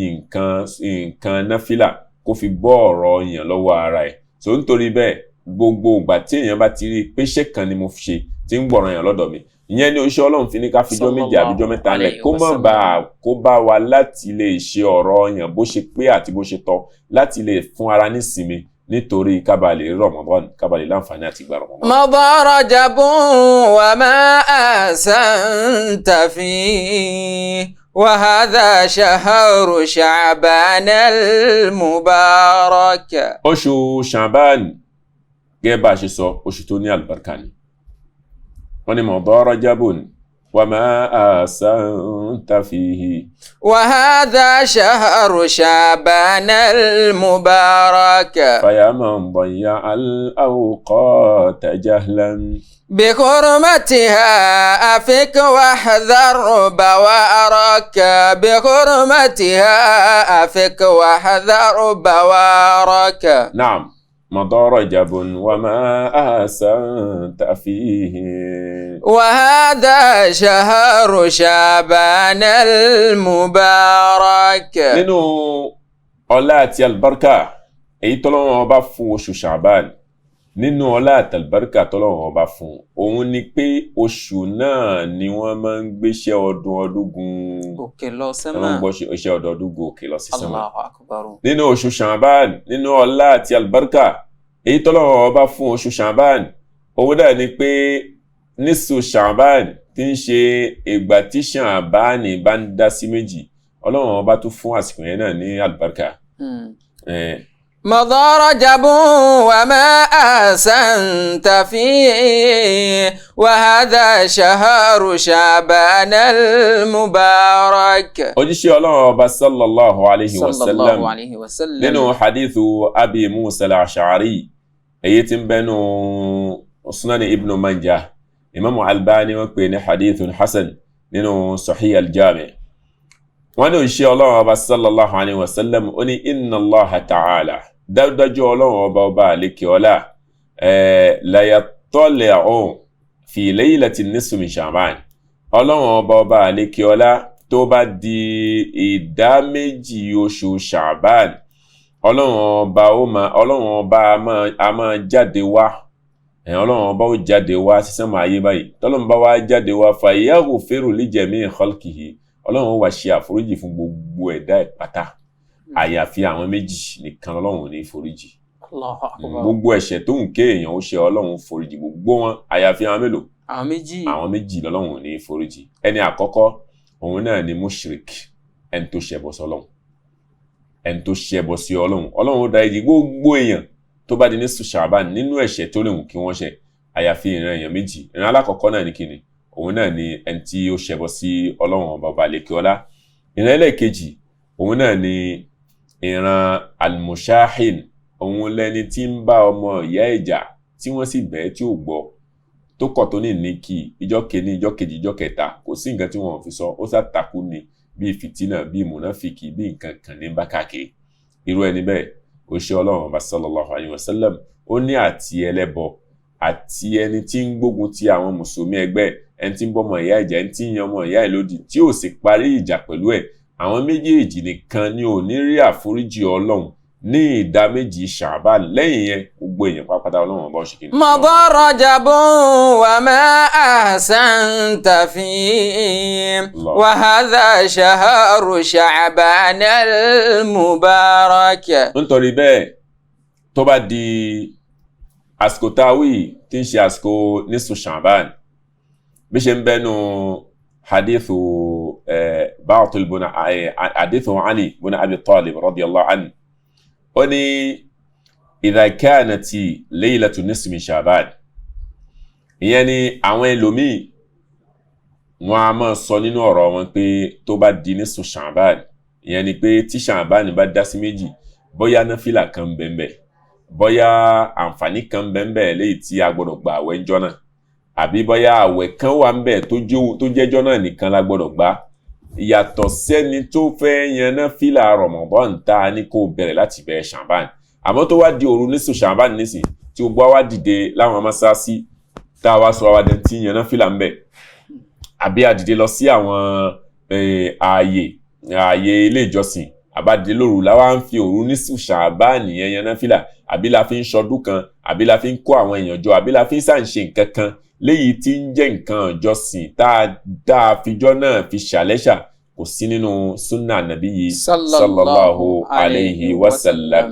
nǹkan náfìlà kó fi bọ́ ọ̀rọ̀ yẹn lọ́wọ́ ara ẹ̀. so nítorí bẹ́ẹ̀ gbogbo ìgbà tí èèyàn bá ti rí pé iṣẹ́ kan ni mo fi ṣe tí ń gbọ̀ràn yàn lọ́dọ̀ mi ìyẹn ni oṣù Ọlọ́run fi ní ká fijọ́ méjì àbíjọ́ mẹ́ta lẹ̀ kó bá wa láti lè ṣe ọ̀rọ̀ yàn bó ṣe pé àti bó ṣe tọ́ láti lè fún ara nísinmi nítorí kábàlì Ramadan kábàlì láǹfààní àti gba Ramadan. مضى رجب وما أحسنت فيه وهذا شهر شعبان المبارك. oṣù Sha'ban gẹ́gẹ́ bá a ṣe sọ oṣù tó ní àlùbáríkà ni wọ́n ní مضى رجب وما أحسنت فيه وهذا شهر شعبان المبارك فيا من ضيع الأوقات جهلا بحرمتها أفك واحذر بوارك بحرمتها أفك واحذر بوارك. نعم مضى رجب وما أحسنت فيه وهذا شهر شعبان المبارك. nínú ọlá àti àlùbáríkà èyí tọ́lọ́run ọba fún oṣù Sha'ban nínú ọlá àti àlùbáríkà tọ́lọ́run ọba fún òun ni pé oṣù náà ni wọ́n máa ń gbéṣẹ́ ọdún gun òkè lọ sẹ́mà wọ́n gbọ́ iṣẹ́ ọdún gun òkè lọ sí sẹ́mà. Allahu Akbar. nínú oṣù Sha'ban nínú ọlá àti àlùbáríkà èyí tọ́lọ́run ọba fún oṣù Sha'ban òun náà ni pé nísù Sha'ban tí ń ṣe ìgbà tí Sha'ban bá ń dá sí méjì Ọlọ́run ọba tún fún àsìkò yẹn náà ní àlùbáríkà. مضى رجب وما أحسنت فيه وهذا شهر شعبان المبارك. òjíṣẹ́ Ọlọ́run ọba sallallahu alayhi wa sallam nínú hadithu Abi Musa al-Ash'ari èyí tí ń bẹnu Sunan Ibn Majah Imam Albani wọ́n pè ní hadithun hasan nínú Sahih al-Jami' wọ́n ní òjíṣẹ́ Ọlọ́run ọba sallallahu alayhi wa sallam ó ní inna Allaha ta'ala dájúdájú Ọlọ́run ọba àlékè ọlá la yattali'u fi laylati nisfi min Sha'ban Ọlọ́run ọba àlékè ọlá tó bá di ìdá méjì oṣù Sha'ban Ọlọ́run ọba a máa jáde wá Ọlọ́run ọba ó jáde wá sí sánmà ayé báyìí tọ́lọ́run bá wá jáde wá fa yaghfiru li jami'i khalqihi Ọlọ́run ó wá ṣe àforíjì fún gbogbo ẹ̀dá ìpátá àyàfi àwọn méjì nìkan Ọlọ́run ò ní foríjì. Allahu Akbar. gbogbo ẹ̀ṣẹ̀ tó ń ké èèyàn ó ṣe Ọlọ́run foríjì gbogbo wọn àyàfi àwọn mélòó àwọn méjì lọ́lọ́run ò ní foríjì. ẹni àkọ́kọ́ òun náà ni mushrik ẹni tó ṣẹbọ sọ́lọ́run ẹni tó ṣẹbọ sí Ọlọ́run Ọlọ́run ó dáríjì gbogbo èèyàn tó bá di ní Sha'ban nínú ẹ̀ṣẹ̀ tó léwu kí wọ́n ṣẹ̀ àyàfi ìran èèyàn méjì. ìran alákọ̀ọ́kọ́ náà ni kíni òun náà ni ẹni tí ó ṣẹbọ sí Ọlọ́run ọba àlékè ọlá. ìran ẹlẹ́ẹ̀kejì òun náà ni ìran al-mushahin òun lẹni tí ń bá ọmọ ìyá ìjà tí wọ́n sì bẹ́ẹ̀ tí ò gbọ́ tó kọ̀ tó ní kí ìjọ́ kìíní ìjọ́ kejì ìjọ́ kẹta kò sí nǹkan tí wọ́n fi sọ ó sàtàkù ni bíi fìtínà bíi mùnáfìkì bíi nǹkan kan ní bá káàkiri. irú ẹni bẹ́ẹ̀ òṣìṣẹ́ Ọlọ́run ọba sallallahu alayhi wa sallam ó ní àti ẹlẹ́bọ àti ẹni tí ń gbógun ti àwọn mùsùlùmí ẹgbẹ́ ẹni tí ń bọ́ ọmọ ìyá ìjà ẹni tí ń yan ọmọ ìyá ìlódì tí ò sì parí ìjà pẹ̀lú ẹ̀ àwọn méjèèjì nìkan ni ò ní rí àforíjì Ọlọ́run ní ìdá méjì Sha'ban lẹ́yìn yẹn gbogbo èèyàn pápátá Ọlọ́run ọba ṣe kí ni. مضى رجب وما أحسنت فيه وهذا شهر شعبان المبارك. nítorí bẹ́ẹ̀ tó bá di àsìkò táwí tí ń ṣe àsìkò nisfu Sha'ban bí ṣe ń bẹnu hadithu ba'tul buna hadithu Ali buna Abi Talib radiyallahu anhu ó ní idha kanati laylatu nisfi min Sha'ban ìyẹn ni àwọn ẹlòmíì wọn a máa sọ nínú ọ̀rọ̀ wọn pé tó bá di nisfu Sha'ban ìyẹn ni pé tí Sha'ban bá dá sí méjì bóyá náfìlà kan bẹ́ẹ̀ bóyá àǹfààní kan bẹ́ẹ̀ léyìí tí a gbọ́dọ̀ gba àwẹ̀ ńjọ́ náà àbí bóyá àwẹ̀ kan wà ń bẹ̀ tó jẹ́jọ́ náà nìkan la gbọ́dọ̀ gbà yàtọ̀ sẹ́ni tó fẹ́ yan náfìlà Ramadan tá ní kó bẹ̀rẹ̀ láti bẹ̀rẹ̀ Sha'ban àmọ́ tó wá di òru nisfu Sha'ban nísìn tí ó gbọ́ wá dìde láwọn mọ́sáàsì tá a wá sọ wá dẹ́ntì yan náfìlà ń bẹ̀ àbí a dìde lọ sí àwọn ààyè ilé ìjọsìn àbádé lóru láwa ń fi òru nísù ṣàbáànì yẹn yan náfìlà àbí la fi ń ṣọdún kan àbí la fi ń kó àwọn èèyàn jọ àbí la fi ń ṣàǹṣe nǹkan kan léyìí tí ń jẹ́ nǹkan ìjọsìn tá a fijọ́ náà fi ṣàlẹ́ṣà kò sí nínú sunna nàbí yìí sallallahu alayhi wa sallam.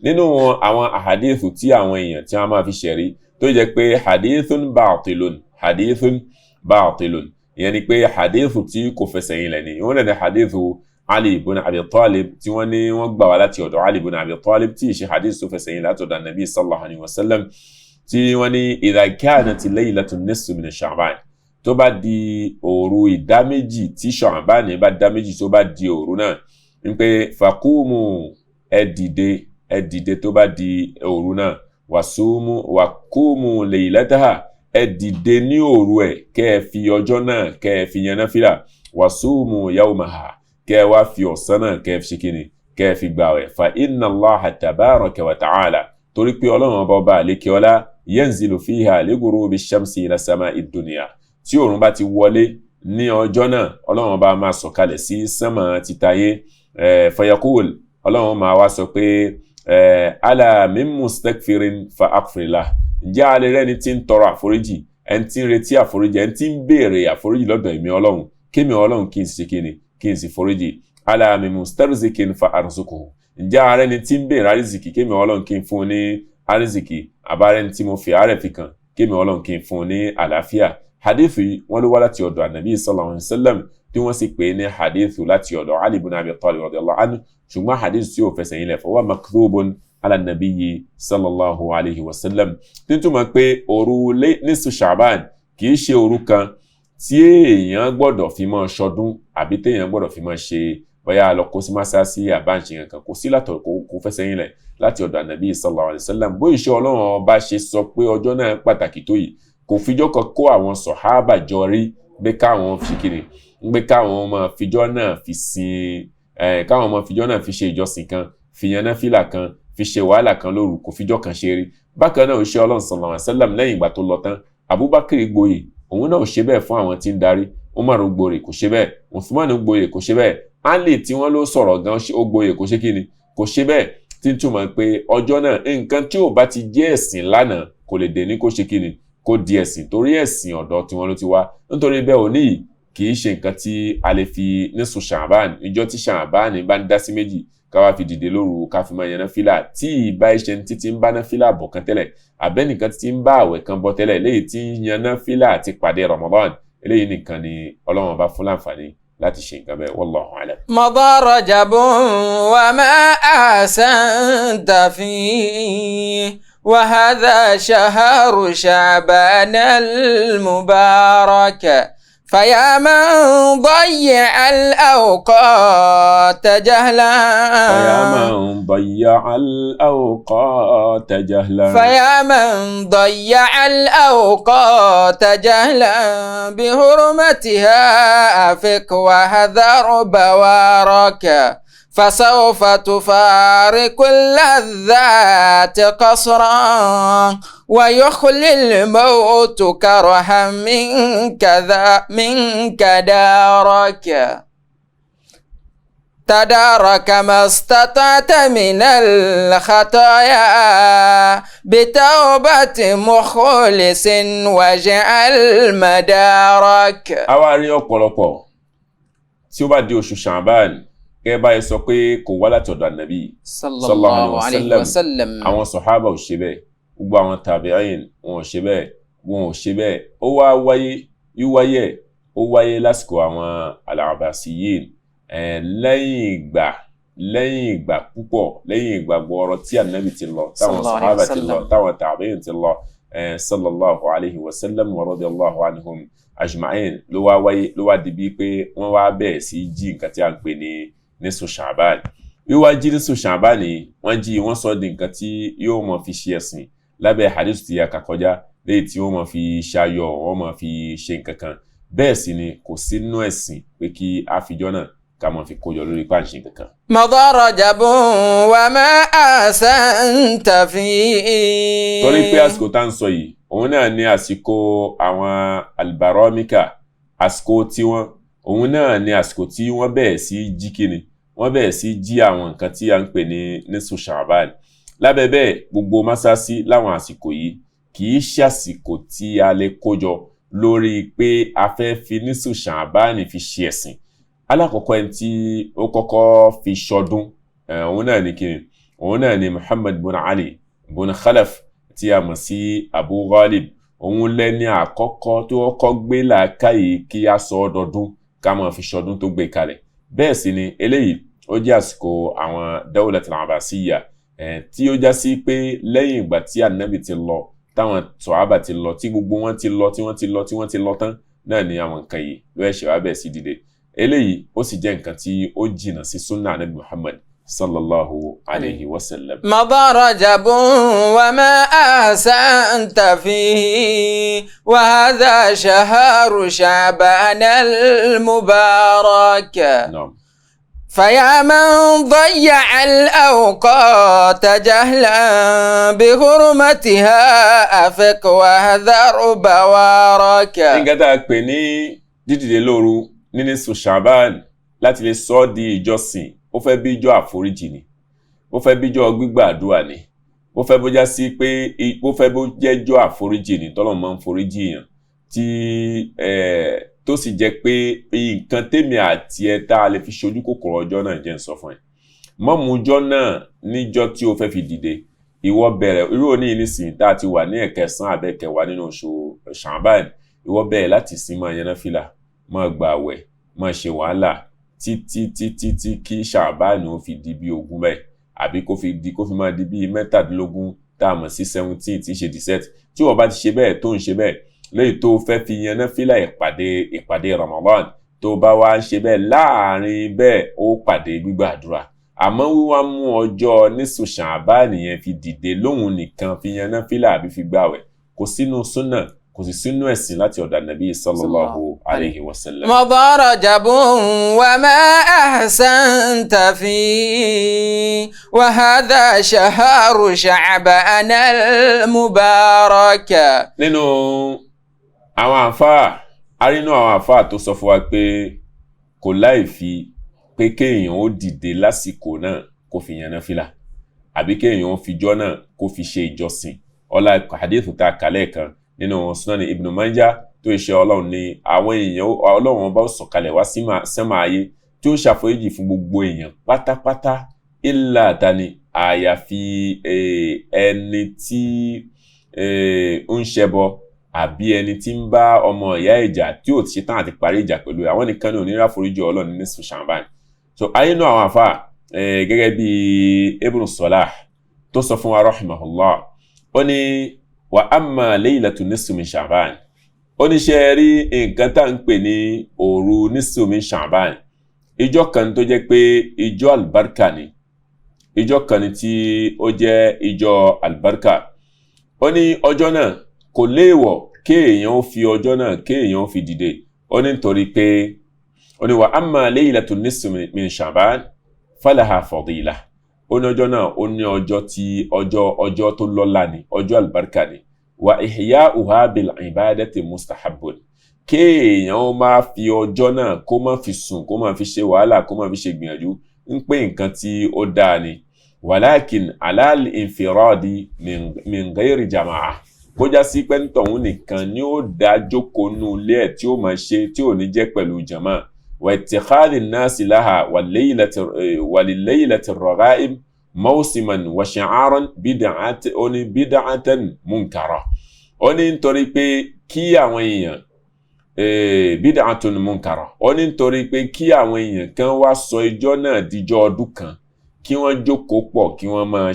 Nínú àwọn àhàdíìsù tí àwọn èèyàn tí wọ́n máa fi ṣẹ̀rí tó jẹ́ pé hadithun baatilun ìyẹn ni pé hadithu tí kò fẹsẹ̀ yìnlẹ̀ ni wọ́n lẹ́nu hadithu Ali ibn Abi Talib tí wọ́n ní wọ́n gbà wá láti ọ̀dọ̀ Ali ibn Abi Talib tí ìṣe hadith tó fẹsẹ̀ yìnlẹ̀ látọ̀dọ̀ Nabi sallallahu alayhi wa sallam tí wọ́n ní idha kanat laylatun nisfu min Sha'ban tó bá di òru ìdá méjì tí Sha'ban bá dá méjì tó bá di òru náà ń pé faqumu ẹ dìde tó bá di òru náà wàkúmù laylataha ẹ dìde ní òru ẹ̀ kẹ́ ẹ fi ọjọ́ náà kẹ́ ẹ fi yan náfìlà wàsúmù yawmaha kẹ́ ẹ wá fi ọ̀sán náà kẹ́ ẹ fi ṣe kíni kẹ́ ẹ fi gbààwẹ̀ fa inna Allaha tabaraka wa ta'ala torí pé ọlọ́run ọba àlékè ọlá yanzilu fiha li ghurubi shamsi ila sama'i dunya tí òòrùn bá ti wọlé ní ọjọ́ náà ọlọ́run ọba máa sọ̀kalẹ̀ sí sánmà títayé fayaqul ọlọ́run máa wá sọ pé ala min mustakfirin fa aghfirlah ǹjẹ́ alẹ́ rẹ̀ ni tí ń tọrọ àforíjì ẹni tí ń retí àforíjì ẹni tí ń béèrè àforíjì lọ́dọ̀ èmi ọlọ́run kémi ọlọ́run kí n sì kíni kí n sì foríjì ala min mustarzikin fa arzuquhu ǹjẹ́ alẹ́ ni tí ń béèrè àrízìkì kémi ọlọ́run kí n fún un ní àrízìkì àbárẹ́ ni tí mo fi àárẹ̀ fi kàn kémi ọlọ́run kí n fún un ní àlàáfíà hadithu yìí wọ́n ló wá láti ọ̀dọ̀ ànàbí sallallahu alaihi wasallam tí wọ́n sì pè ní hadithu láti ọ̀dọ̀ Ali ibn Abi Talib radiyallahu anhu ṣùgbọ́n hadithu tí ó fẹsẹ̀ yìnlẹ̀ fọwọ́ makdhubun ala nabiyyi sallallahu alaihi wasallam tí túmọ̀ pé òru nísù Sha'ban kì í ṣe òru kan tí èèyàn gbọ́dọ̀ fi mọ́ ṣọdún àbí téèyàn gbọ́dọ̀ fi mọ́ ṣe bóyá lọ kó sí másásí àbáǹṣe kankan kò sí látọ̀ kó fẹsẹ̀ yìnlẹ̀ láti ọ̀dọ̀ ànàbí sallallahu alaihi wasallam bó ìṣe ọlọ́run ọba ṣe sọ pé ọjọ́ náà pàtàkì tó yìí kò fijọ́ kan kó àwọn sọ̀hábà jọ rí pé káwọn fi kiri pé káwọn ọmọ fijọ́ náà fi sin káwọn ọmọ fijọ́ náà fi ṣe ìjọsìn kan fi yan náfìlà kan fi ṣe wàhálà kan lóru kò fijọ́ kan ṣe rí bákan náà ó ṣe ọlọ́run sallallahu alaihi wasallam lẹ́yìn ìgbà tó lọ tán Abubakar gboyè òun náà ò ṣe bẹ́ẹ̀ fún àwọn tí ń darí Umar gboyè kò ṣe bẹ́ẹ̀ Uthman gboyè kò ṣe bẹ́ẹ̀ Ali tí wọ́n ló sọ̀rọ̀ gan ó gboyè kò ṣe kíni kò ṣe bẹ́ẹ̀ tí ń túmọ̀ pé ọjọ́ náà nǹkan tí ò bá ti jẹ́ ẹ̀sìn lánàá kò lè dé ní kó ṣe kíni kó di ẹ̀sìn torí ẹ̀sìn ọ̀dọ̀ tí wọ́n ló ti wá nítorí bẹ́ẹ̀ òní yìí kì í ṣe nǹkan tí a lè fi nísù Sha'ban ìjọ tí Sha'ban bá ń dá sí méjì ká wá fi dìde lóru ká fi máa yan náfìlà tí ìbá iṣẹ́ títí ń bá náfìlà bọ̀ kan tẹ́lẹ̀ àbẹ́nìkan tí ń bá àwẹ̀ kan bọ̀ tẹ́lẹ̀ léyìí tí ń yan náfìlà àti pàdé Ramadan eléyìí nìkan ni Ọlọ́run bá fún láǹfààní láti ṣe nǹkan bẹ́ẹ̀ wallahu a'lam. مضى رجب وما أحسنت فيه وهذا شهر شعبان المبارك فيا من ضيع الأوقات جهلا فيا من ضيع الأوقات جهلا فيا من ضيع الأوقات جهلا بحرمتها أفك واحذر بوارك فسوف تفارق اللذات قصرا ويخلي الموت كرها منك دارك تدارك ما استطعت من الخطايا بتوبة مخلص واجعل مدارك. àwa rí ọ̀pọ̀lọpọ̀ tí ó bá di oṣù Sha'ban kẹ́ báyìí sọ pé kò wá láti ọ̀dọ̀ ànàbí sallallahu alaihi wasallam àwọn sọ̀hábà ò ṣe bẹ́ẹ̀ gbogbo àwọn tàbíìn wọn ò ṣe bẹ́ẹ̀ ó wáyé lásìkò àwọn al-Abbasiyyin lẹ́yìn ìgbà púpọ̀ lẹ́yìn ìgbà gbọ́ọ̀rọ̀ tí ànàbí ti lọ táwọn sọ̀hábà ti lọ táwọn tàbíìn ti lọ sallallahu alaihi wasallam wa radiyallahu anhum ajma'in ló wá di bí pé wọ́n wá bẹ̀rẹ̀ sí jí nǹkan tí a ń pè ní nísù Sha'ban wíwá jí nísù Sha'ban ni wọ́n sọ di nǹkan tí yóò mọ̀ fi ṣe ẹ̀sìn lábẹ́ hadith tí a kà kọjá léyìí tí wọ́n mọ̀ fi ṣayọ̀ wọ́n mọ̀ fi ṣe nǹkan kan bẹ́ẹ̀ sì ni kò sí nínú ẹ̀sìn pé kí a fijọ́ náà ká mọ̀ fi kójọ lórí pàǹṣẹ kankan. مضى رجب وما أحسنت فيه. torí pé àsìkò tá ń sọ yìí òun náà ní àsìkò àwọn albaramika àsìkò tiwọn òun náà ní àsìkò tí wọ́n bẹ̀rẹ̀ sí jí kíni wọ́n bẹ̀rẹ̀ sí jí àwọn nǹkan tí a ń pè ní nísù Sha'ban. Lábẹ́ bẹ́ẹ̀ gbogbo mọ́sálásí láwọn àsìkò yìí kì í ṣe àsìkò tí a lè kójọ lórí pé a fẹ́ fi nísù Sha'ban fi ṣe ẹ̀sìn. Alákọ̀ọ́kọ́ ẹni tí ó kọ́kọ́ fi ṣọdún òun náà ni kíni, òun náà ni Muhammad bin Ali bin Khalaf tí a mọ̀ sí Abu Ghalib. Òun lẹ́ni àkọ́kọ́ tó kọ́kọ́ gbé làákàyè kí a sọ ọdọọdún ká máa fi ṣọdún tó gbé kalẹ̀. Bẹ́ẹ̀ sì ni eléyìí ó jẹ́ àsìkò àwọn Dawlatul Abbasiyya tí ó já sí pé lẹ́yìn ìgbà tí Ànábì ti lọ, táwọn Sàhábà ti lọ, tí gbogbo wọn ti lọ, tí wọ́n ti lọ tán, náà ni àwọn nǹkan yìí ló ẹ̀ṣẹ̀ wá bẹ̀rẹ̀ sí dìde. Eléyìí ó sì jẹ́ nǹkan tí ó jìnnà sí súnà Ànábì Muhammad sallallahu alayhi wa sallam. مضى رجب وما أحسنت فيه وهذا شهر شعبان المبارك. نعم. فيا من ضيع الأوقات جهلا بحرمتها أفق واحذر بوارك. nǹkan tá a pè ní dídìde lóru ní nísù Sha'ban láti lè sọ ọ́ di ìjọsìn, ó fẹ́ bí ijọ́ àforíjì ni, ó fẹ́ bí ijọ́ gbígbàdúrà ni, ó fẹ́ bó já sí pé ó fẹ́ bó jẹ́ ijọ́ àforíjì ni tọ́lọ́run máa ń foríjì èèyàn, tí tó sì jẹ́ pé nǹkan tèmi àti ẹ tá a lè fi ṣojú kòkòrò ọjọ́ náà jẹ́ ń sọ fún ẹ. mọ́mújọ́ náà níjọ́ tí ó fẹ́ fi dìde, ìwọ bẹ̀rẹ̀ irú òní nísìnyí tá a ti wà ní ẹ̀kẹsàn àbẹ̀kẹwàá nínú oṣù Sha'ban, ìwọ bẹ̀rẹ̀ láti sin máa yan náfìlà, máa gba àwẹ̀, máa ṣe wàhálà títí kí Sha'ban ó fi di bí 20 bẹ́ẹ̀, àbí kó fi máa di bí 17 tá a mọ̀ sí 17 tí í ṣe 17. tí wọ́n bá ti ṣe bẹ́ẹ̀ tó ń ṣe bẹ́ẹ̀ lẹ́yìn tó fẹ́ fi yan náfìlà ìpàdé Ramadan, tó bá wá ń ṣe bẹ́ẹ̀ láàrin bẹ́ẹ̀ ó pàdé gbígbàdúrà. àmọ́ wíwá mú ọjọ́ nísù Sha'ban yẹn fi dìde lóhun nìkan fi yan náfìlà àbí fi gbààwẹ̀ kò sínú súnà, kò sì sínú ẹ̀sìn láti ọ̀dọ̀ Ànábì sallallahu alayhi wa sallam. مضى رجب وما أحسنت فيه وهذا شهر شعبان المبارك. nínú àwọn àfáà, arínú àwọn àfáà tó sọ fún wa pé kò láìfi pé kéèyàn ó dìde lásìkò náà kó fi yan náfìlà, àbí kéèyàn ó fijọ́ náà kó fi ṣe ìjọsìn. ọlá hadith tá a kálẹ̀ kan nínú Sunan Ibn Majah tó ṣe Ọlọ́run ní àwọn èèyàn Ọlọ́run bá sọ̀kalẹ̀ wá sánmà ayé tí ó ṣàforíjì fún gbogbo èèyàn pátápátá illa tani, àyàfi ẹni tí ń ṣẹbọ àbí ẹni tí ń bá ọmọ ìyá ìjà tí ò ti ṣe tán àti parí ìjà pẹ̀lú àwọn nìkan ní onírà foríjì Ọlọ́run ní nísù Sha'ban. so ayé náà àwọn àfà gẹ́gẹ́ bí Ibn Salah tó sọ fún wa rahimahullah, ó ní wa amma laylatu nisfi min Sha'ban, ó ní ṣe rí nǹkan tá ń pè ní òru nisfi min Sha'ban, ìjọ kan tó jẹ́ pé ìjọ albarka ni, ìjọ kan ni tí ó jẹ́ ìjọ albarka. ó ní ọjọ́ náà kò léèwọ̀ kéèyàn ó fi ọjọ́ náà kéèyàn ó fi dìde, ó ní nítorí pé ó ní wa amma laylatu nisfi min Sha'ban falaha fadila, ó ní ọjọ́ náà ó ní ọjọ́ tí ọjọ́ tó lọ́lá ni, ọjọ́ albarka ni. wa ihya'uha bil ibadati mustahabbun, kéèyàn ó máa fi ọjọ́ náà kó má fi sùn, kó má fi ṣe wàhálà, kó má fi ṣe gbìyànjú ń pé nǹkan tí ó dáa ni. walakin alal infiradi min ghairi jama'a, kó já sí pé nítọ̀hún nìkan ni ó dá jókòó nú ilé ẹ̀ tí ó máa ṣe tí ò ní jẹ́ pẹ̀lú jama. wa ittikhadhi an-nasi laha wal-laylati ar-raga'ib mawsiman wa shi'aran bid'atan munkara. ó ní nítorí pé kí àwọn èèyàn bid'atun munkara, ó ní nítorí pé kí àwọn èèyàn kan wá sọ ìjọ náà díjọ́ ọdún kan, kí wọ́n jókòó pọ̀ kí wọ́n máa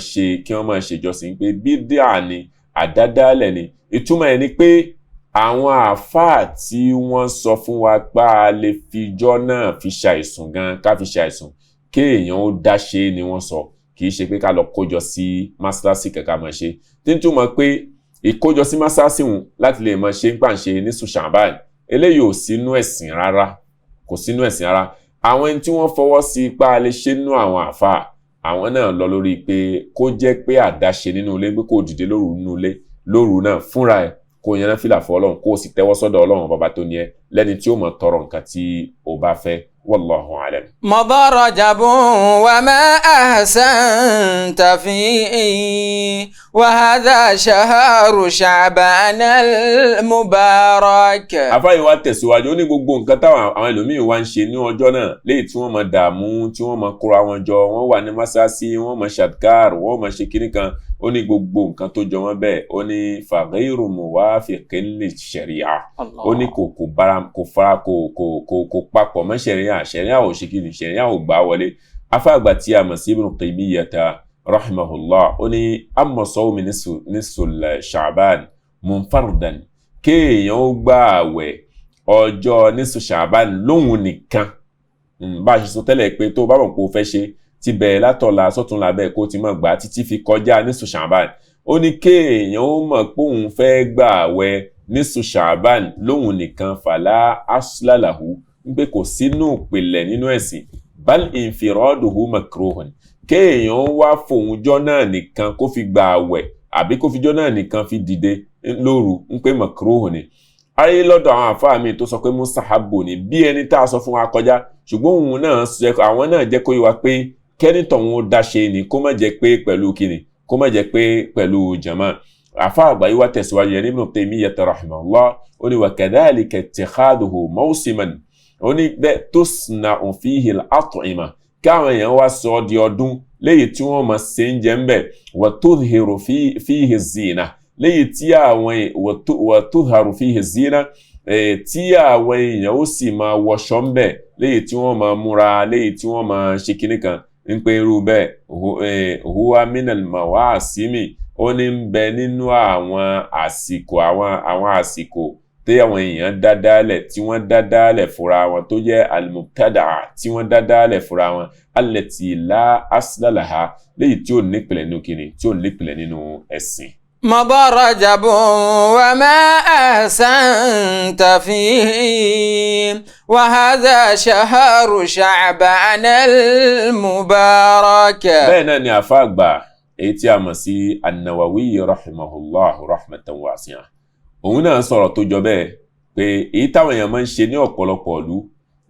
ṣe ìjọsìn pé bídà ni, àdádálẹ̀ ni. ìtumọ̀ ẹ̀ ni pé àwọn àfáà tí wọ́n sọ fún wa pé a lè fijọ́ náà fi ṣàìsùn gan, ká fi ṣàìsùn kéèyàn ó dá ṣe ni wọ́n sọ, kì í ṣe pé ká lọ kójọ sí mọ́sálásí kankan máa ṣe. tí ń túmọ̀ pé ìkójọ sí mọ́sálásí wọn láti lè máa ṣe ń pàǹṣe nísù Sha'ban, eléyìí ò sínú ẹ̀sìn rárá, kò sínú ẹ̀sìn rárá. àwọn ẹni tí wọ́n fọwọ́ sí ipá lè ṣe nínú àwọn àfáà, àwọn náà lọ lórí pé kó jẹ́ pé àdáṣe nínú ilé, pé kó dìde lóru nínú ilé lóru náà fúnra ẹ̀, kó yan náfìlà fún Ọlọ́run, kó sì tẹ́wọ́ sọ́dọ̀ Ọlọ́run bàbá tó ní ẹ lẹ́ni tí ó mọ̀ tọrọ nǹkan tí ó bá fẹ́ wallahu alam. مضى رجب وما أحسنت فيه وهذا شهر شعبان المبارك. àfáà wa tẹ̀síwájú ó ní gbogbo nǹkan táwọn àwọn ẹlòmíín wá ń ṣe ní ọjọ́ náà léyìí tí wọ́n máa dààmú tí wọ́n máa kóra wọn jọ wọ́n wà ní mọ́sáàsì wọ́n máa ṣàdkár wọ́n máa ṣe kinní kan ó ní gbogbo nǹkan tó jọ wọ́n bẹ́ẹ̀ ó ní faghayru muwafiqin lish-sharia ó ní kò papọ̀ mọ́ ṣẹ̀ríà ò ṣe kí ni ṣẹ̀ríà ò gbà wọlé. afáàgbà tí a mọ̀ sí Ibn Taymiyyah rahimahullah ó ní amma sawmi nisful Sha'ban munfardan kéèyàn ó gba àwẹ̀ ọjọ́ nísù Ṣàbán lóhun nìkan bá a ṣe sọ tẹ́lẹ̀ pé tó bá mọ̀ pé o fẹ́ ṣe ti bẹ̀rẹ̀ látọ̀la sọ́túnla bẹ́ẹ̀ kó ti mọ̀ gbà títí fi kọjá nísù Ṣàbán ó ní kéèyàn ó mọ̀ pé òun fẹ́ gba àwẹ̀ nísù Ṣàbán lóhun nìkan fala asla lahu ń pé kò sínú ìpìlẹ̀ nínú ẹ̀sìn bal infiraduhu makruhun kéèyàn ó wá fòunjọ́ náà nìkan kó fi gba àwẹ̀ àbí kó fijọ́ náà nìkan fi dìde lóru ń pé makruh ni. ayé lọ́dọ̀ àwọn àfáà mi tó sọ pé mustahabu ni bí ẹni tá a sọ fún wa kọjá ṣùgbọ́n òun náà àwọn náà jẹ́ kó yé wa pé kẹ́nìtọ̀ wọn ó dáṣe ni kó má jẹ́ pé pẹ̀lú kíni kó má jẹ́ pé pẹ̀lú jama. àfáà àgbáyé wa tẹ̀síwájú yẹn Ibn Taymiyyah rahimahullah ó ní wa kadhalika ittikhaduhu mawsiman ó ní bẹ́ẹ̀ tusna'u fihi al-at'ima káwọn èèyàn wá sọ di ọdún léyìí tí wọ́n máa ṣe ń jẹ ń bẹ̀ wa tudhiru fihi zina léyìí tí àwọn wa tudharu fihi zina tí àwọn èèyàn ó sì máa wọṣọ ń bẹ̀ léyìí tí wọ́n máa múra léyìí tí wọ́n máa ṣe kinní kan ń pé irú bẹ́ẹ̀ huwa minal mawasimi ó ní ń bẹ nínú àwọn àsìkò tí àwọn èèyàn dádálẹ̀ tí wọ́n dádálẹ̀ fúnra wọn tó jẹ́ al-mubtada'a tí wọ́n dádálẹ̀ fúnra wọn allati la asla laha léyìí tí ó nípìlẹ̀ nínú kíni tí ó nípìlẹ̀ nínú ẹ̀sìn. مضى رجب وما أحسنت فيه وهذا شهر شعبان المبارك. bẹ́ẹ̀ náà ni àfáà àgbà èyí tí a mọ̀ sí an-Nawawi rahimahullahu rahmatan wasi'a òun náà sọ̀rọ̀ tó jọ bẹ́ẹ̀ pé èyí táwọn èèyàn máa ń ṣe ní ọ̀pọ̀lọpọ̀ ìlú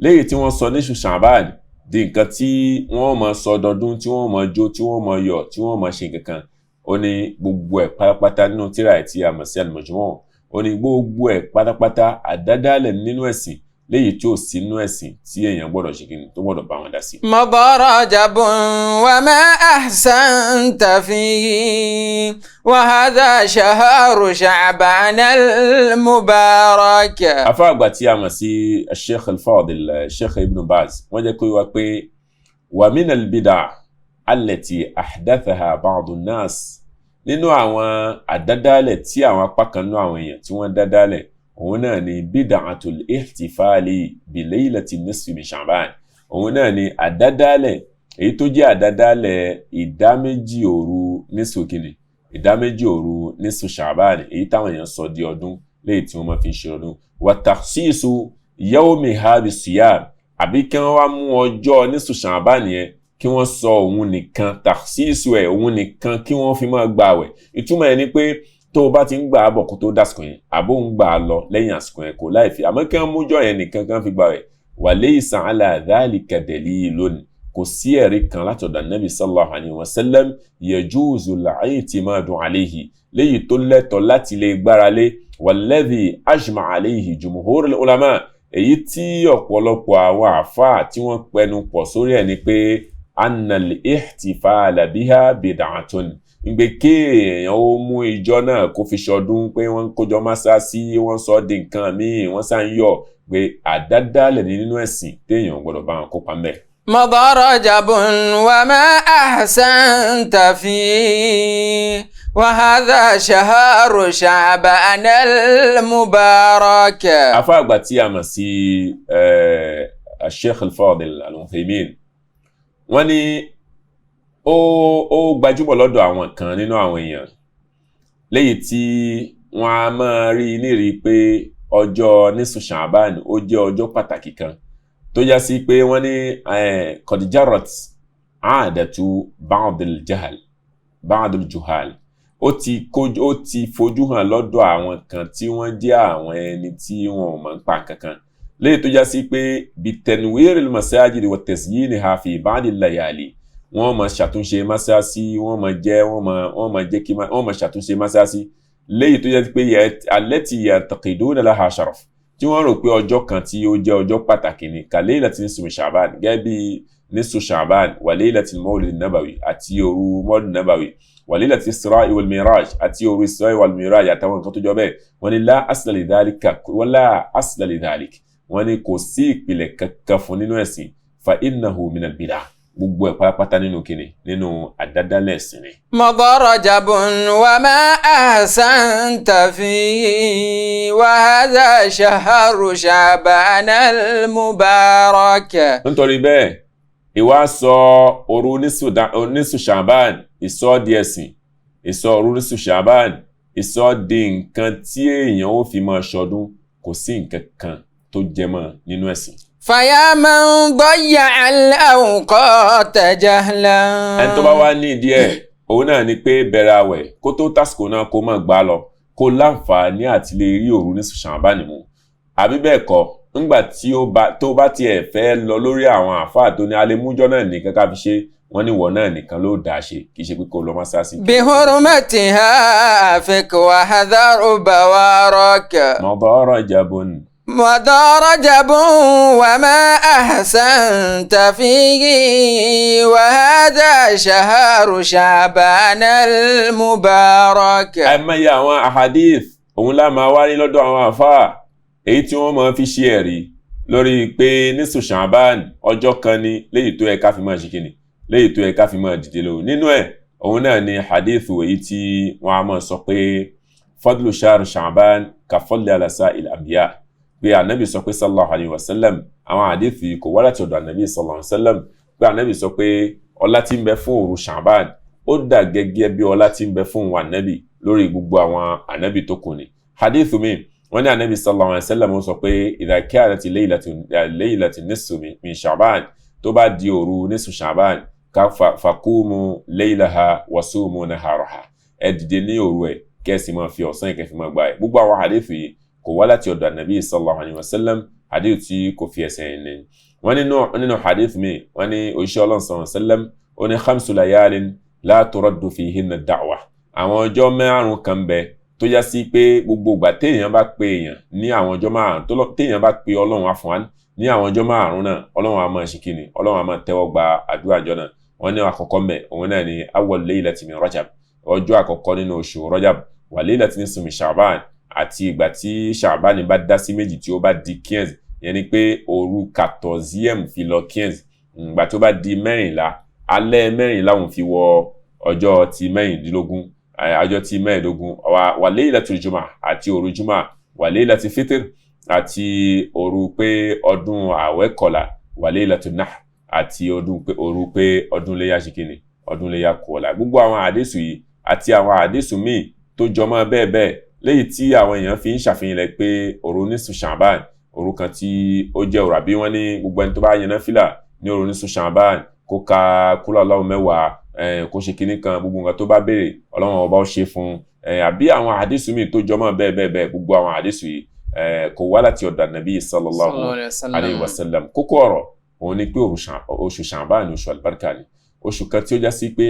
léyìí tí wọ́n sọ ní Ṣàbán di nǹkan tí wọ́n máa sọ dọdún tí wọ́n máa jó tí wọ́n máa yọ̀ tí wọ́n máa ṣe nǹkan ó ní gbogbo ẹ̀ pátápátá nínú tírà ẹ̀ tí a mọ̀ sí al-Majmu' ó ní gbogbo ẹ̀ pátápátá àdádálẹ̀ nínú ẹ̀sìn léyìí tí ó sí nínú ẹ̀sìn tí èèyàn gbọ́dọ̀ ṣe kíni tó gbọ́dọ̀ bá wọn dá sí. مضى رجب وما أحسنت فيه وهذا شهر شعبان المبارك. afáàgbà tí a mọ̀ sí Sheikh al-Fadil Sheikh Ibn Baz wọ́n jẹ́ kó wá pé wa min al-bid'a allati ahdathaha ba'du an-nas nínú àwọn àdádálẹ̀ tí àwọn apá kan nínú àwọn èèyàn tí wọ́n dádálẹ̀ òun náà ni bid'atul ihtifali bi laylati nisfi min Sha'ban òun náà ni àdádálẹ̀ èyí tó jẹ́ àdádálẹ̀ ìdáméjì òru nísòkìnì ìdáméjì òru nísù Sha'ban èyí táwọn èèyàn sọ di ọdún léyìí tí wọ́n máa fi ń ṣe ọdún wa takhsisu yawmiha bis-siyam àbí kí wọ́n wá mú ọjọ́ nísù Sha'ban yẹn kí wọ́n sọ òun nìkan takhsisu ẹ̀ òun nìkan kí wọ́n fi máa gbààwẹ̀ ìtumọ̀ ẹ̀ ni pé tó o bá ti ń gbà á bọ̀ kó tó dásìkò yẹn àbó ń gbà á lọ lẹ́yìn àsìkò yẹn kò láìfi àmọ́ kí wọ́n mújọ́ yẹn nìkan kan fi gbààwẹ̀ wa laysa ala dhalika dalilun kò sí ẹ̀rí kan látọ̀dọ̀ Nabi sallallahu alayhi wa sallam yajuzu al-i'timadu alayhi léyìí tó lẹ́tọ̀ọ́ láti lè gbára lé walladhi ajma alayhi jumhurul ulama èyí tí ọ̀pọ̀lọpọ̀ àwọn àfáà tí wọ́n pẹnu pọ̀ sórí ẹ̀ ni pé annal ihtifala biha bid'atun ìgbé kéèyàn ó mú ìjọ náà kó fi ṣọdún pé wọ́n ń kójọ mọ́sáàsì wọ́n sọ di nǹkan míì wọ́n sá ń yọ̀ pé àdádálẹ̀ nínú ẹ̀sìn téèyàn gbọ́dọ̀ bá wọn kópa ńbẹ̀. مضى رجب وما أحسنت فيه وهذا شهر شعبان المبارك. afáàgbà tí a mọ̀ sí Sheikh al-Fadil al-Uthaymin wọ́n ní ó gbajúmọ̀ lọ́dọ̀ àwọn kan nínú àwọn èèyàn léyìí tí wọ́n á máa rí nírí pé ọjọ́ nísù Sha'ban ó jẹ́ ọjọ́ pàtàkì kan tó já sí pé wọ́n ní qad jarat aadatu ba'dil juhal ó ti fojú hàn lọ́dọ̀ àwọn kan tí wọ́n jẹ́ àwọn ẹni tí wọn ò mọ̀ ń pa kankan léyìí tó já sí pé bitanwiril masajid wa tazyiniha fi ba'dil layali wọ́n máa ṣàtúnṣe mọ́sáàsì wọ́n máa ṣàtúnṣe mọ́sáàsì léyìí tó jẹ́ pé allati ya'taqiduna laha sharaf tí wọ́n rò pé ọjọ́ kan tí ó jẹ́ ọjọ́ pàtàkì ni ka laylatin nisfu Sha'ban gẹ́gẹ́ bí nisfu Sha'ban wa laylatil mawlid nabawi àti òru mawlid nabawi wa laylatil Isra'i wal Miraj àti òru Isra'i wal Miraj àtàwọn nǹkan tó jọ bẹ́ẹ̀ wọ́n ní la asla li dhalika wala asla li dhalik wọ́n ní kò sí ìpìlẹ̀ kankan fún nínú ẹ̀sìn fa innahu minal bid'ah gbogbo ẹ̀ pátápátá nínú kíni nínú àdádálẹ̀ ẹ̀sìn ni. مضى رجب وما أحسنت فيه وهذا شهر شعبان المبارك. nítorí bẹ́ẹ̀ ìwà sọ òru nísù Sha'ban ìsọ di ẹ̀sìn ìsọ òru nísù Sha'ban ìsọ di nǹkan tí èèyàn ó fi máa ṣọdún kò sí nǹkan kan tó jẹmọ́ nínú ẹ̀sìn. فيا من ضيع الأوقات جهلا. ẹni tó bá wá ní ìdí ẹ̀ òun náà ni pé bẹ̀rẹ̀ àwẹ̀ kó tó tásìkò náà kó má gbà lọ kó láǹfààní àti lè rí òru ní Sha'ban mu àbí bẹ́ẹ̀ kọ́ ńgbà tí tó bá tiẹ̀ fẹ́ lọ lórí àwọn àfáà tó ní alẹ́mújọ́ náà nìkan ká fi ṣe wọ́n ní wọ́n náà nìkan ló dá ṣe kì í ṣe pé kó lọ mọ́sáàsì. بحرمتها فك واحذر بوارك. مضى رجب وما أحسنت فيه وهذا شهر شعبان المبارك. أما يا àwọn ahadith òun la máa wá ní lọ́dọ̀ àwọn àfáà èyí tí wọ́n máa fi ṣe ẹ̀rí lórí pé nísù Sha'ban ọjọ́ kan ni léyìí tó yẹ ká fi máa ṣe kíni léyìí tó yẹ ká fi máa dìde lóru nínú ẹ̀ òun náà ni hadithu èyí tí wọ́n á máa sọ pé fadlu shahr Sha'ban ka fadli ala sa'il anbiya pé ànábì sọ pé sallallahu alayhi wa sallam àwọn àdífì kò wá láti ọ̀dọ̀ ànábì sallallahu alayhi wa sallam pé ànábì sọ pé ọlá tí ń bẹ fún òru Sha'ban ó dà gẹ́gẹ́ bí ọlá tí ń bẹ fún wa ànábì lórí gbogbo àwọn ànábì tó kù ni. hadithu mi wọ́n ní ànábì sallallahu alayhi wa sallam ó sọ pé idha kanat laylatu nisfu min Sha'ban tó bá di òru nisfu Sha'ban faqumu laylaha wasumu naharaha ẹ dìde ní òru ẹ̀ kẹ́sì máa fi ọ̀sán ìkẹfì máa gbà ẹ̀ gbogbo àwọn hadithu yìí kò wá láti ọ̀dọ̀ ànàbí sallallahu alayhi wa sallam hadith tí kò fi ẹsẹ̀ ẹni wọ́n nínú hadith mi wọ́n ní òṣìṣẹ́ ọlọ́run sallallahu alayhi wa sallam ó ní khamsu layalin la turaddu fihinna da'wa àwọn ọjọ́ márùn kan bẹ tó yá sí pé gbogbo ìgbà téèyàn bá pe èèyàn ní àwọn ọjọ́ márùn téèyàn bá pe ọlọ́run afọ́n ní àwọn ọjọ́ márùn náà ọlọ́run á máa ṣe kíni ọlọ́run á máa tẹ́wọ́ gba àdúrà ọjọ́ náà wọ́n ní àkọ́kọ́ mẹ́ òun náà ní awwal laylati min Rajab ọjọ́ àkọ́kọ́ nínú oṣù Rajab wa laylati nisfi min Sha'ban àti ìgbà tí Sha'ban bá dá sí méjì tí ó bá di 15 yẹn ni pé òru 14 fi lọ 15 ìgbà tó bá di 14 alẹ́ 14 òun fi wọ ọjọ́ ti 16 ọjọ́ ti 15 wa laylatul Jumu'ah àti òru Jumu'ah wa laylatul Fitr àti òru pé ọdún àwẹ̀ kọlà wa laylatul Nahr àti òru pé ọdún léyà ṣìkìnì ọdún léyà kọlà gbogbo àwọn àdéṣù yìí àti àwọn àdéṣù míì tó jọmọ́ bẹ́ẹ̀ bẹ́ẹ̀ léyìí tí àwọn èèyàn fi ń ṣàfihàn rẹ̀ pé òru nísù Sha'ban òru kan tí ó jẹ́ òru àbí wọ́n ní gbogbo ẹni tó bá yẹn náfìlà ní òru nísù Sha'ban kó ka kúlọ Allahu mẹ́wàá kó ṣe kinní kan gbogbo nǹkan tó bá béèrè Ọlọ́run ọba ó ṣe fún àbí àwọn àdísù míì tó jọmọ́ bẹ́ẹ̀ gbogbo àwọn àdísù yìí kò wá láti ọ̀dọ̀ Ànábì sallallahu alayhi wa sallam kókó ọ̀rọ̀ òun ni pé oṣù Sha'ban ní oṣù àlùbáríkà ni oṣù kan tí ó já sí pé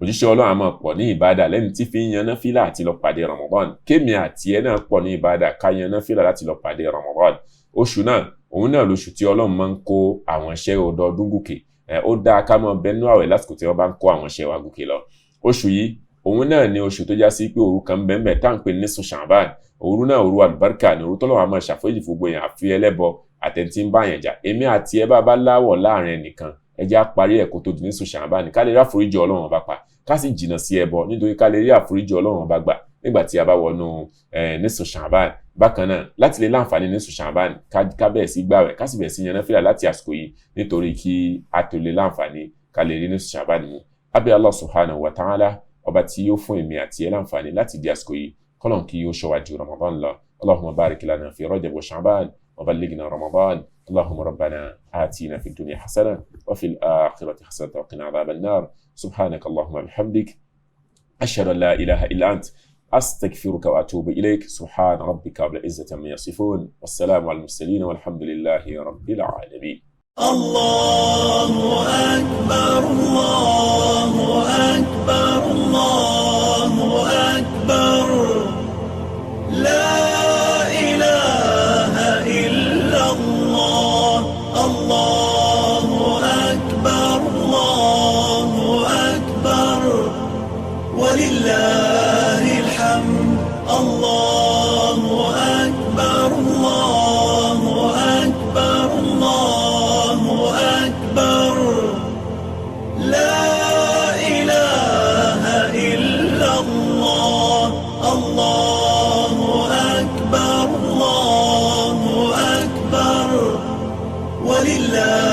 òjíṣẹ́ Ọlọ́run àmọ́ pọ̀ ní ìbádà lẹ́ni tí fi ń yan náfìlà àti lọ pàdé Ramadan kémi àti ẹ náà pọ̀ ní ìbádà ká yan náfìlà láti lọ pàdé Ramadan oṣù náà òun náà lóṣù tí Ọlọ́run máa ń kó àwọn iṣẹ́ ọdọọdún gòkè ó dáa ká mọ bẹnu àwẹ̀ lásìkò tí wọ́n bá ń kó àwọn iṣẹ́ wa gòkè lọ oṣù yìí òun náà ni oṣù tó já sí pé òru kan bẹ́ẹ̀ tá à ń pè ní Sha'ban òru náà òru àlùbáríkà ni òru tọ́lọ́run á máa ṣàforíjì fún gbogbo èèyàn àfi ẹlẹ́bọ àtẹ̀ntì ń bá yẹn jà èmi àti ẹ bá láwọ̀ láàrin ẹnìkan ẹ jẹ́ á parí ẹ̀ kó tó di ní Sha'ban ká lè rí àforíjì Ọlọ́run ọba pa ká sì jìnnà sí ẹbọ nítorí ká lè rí àforíjì Ọlọ́run ọba gbà nígbà tí a bá wọnú ní Sha'ban bákan náà láti lè láǹfààní ní Sha'ban ká bẹ̀rẹ̀ sí gbààwẹ̀ ká sì bẹ̀rẹ̀ sí yan náfìlà láti àsìkò yìí nítorí kí a tó lè láǹfààní ká lè rí ní Sha'ban mu abẹ́ Allah subhanahu wa ta'ala ọba tí yóò fún èmi àti ẹ láǹfààní láti di àsìkò yìí kọ́lọ́n kí yóò ṣọ́ wa ju Ramadan lọ Allahumma barik lana fi Rajab wa Sha'ban wa ballighna Ramadan اللهم ربنا آتنا في الدنيا حسنة وفي الآخرة حسنة وقنا عذاب النار سبحانك اللهم وبحمدك أشهد أن لا إله إلا أنت أستغفرك وأتوب إليك. سبحان ربك رب العزة عما يصفون والسلام على المرسلين والحمد لله رب العالمين. الله أكبر الله أكبر الله أكبر لا إله إلا الله. الله أكبر الله أكبر ولله الحمد. الله أكبر الله أكبر الله أكبر لا إله إلا الله. الله أكبر الله أكبر ولله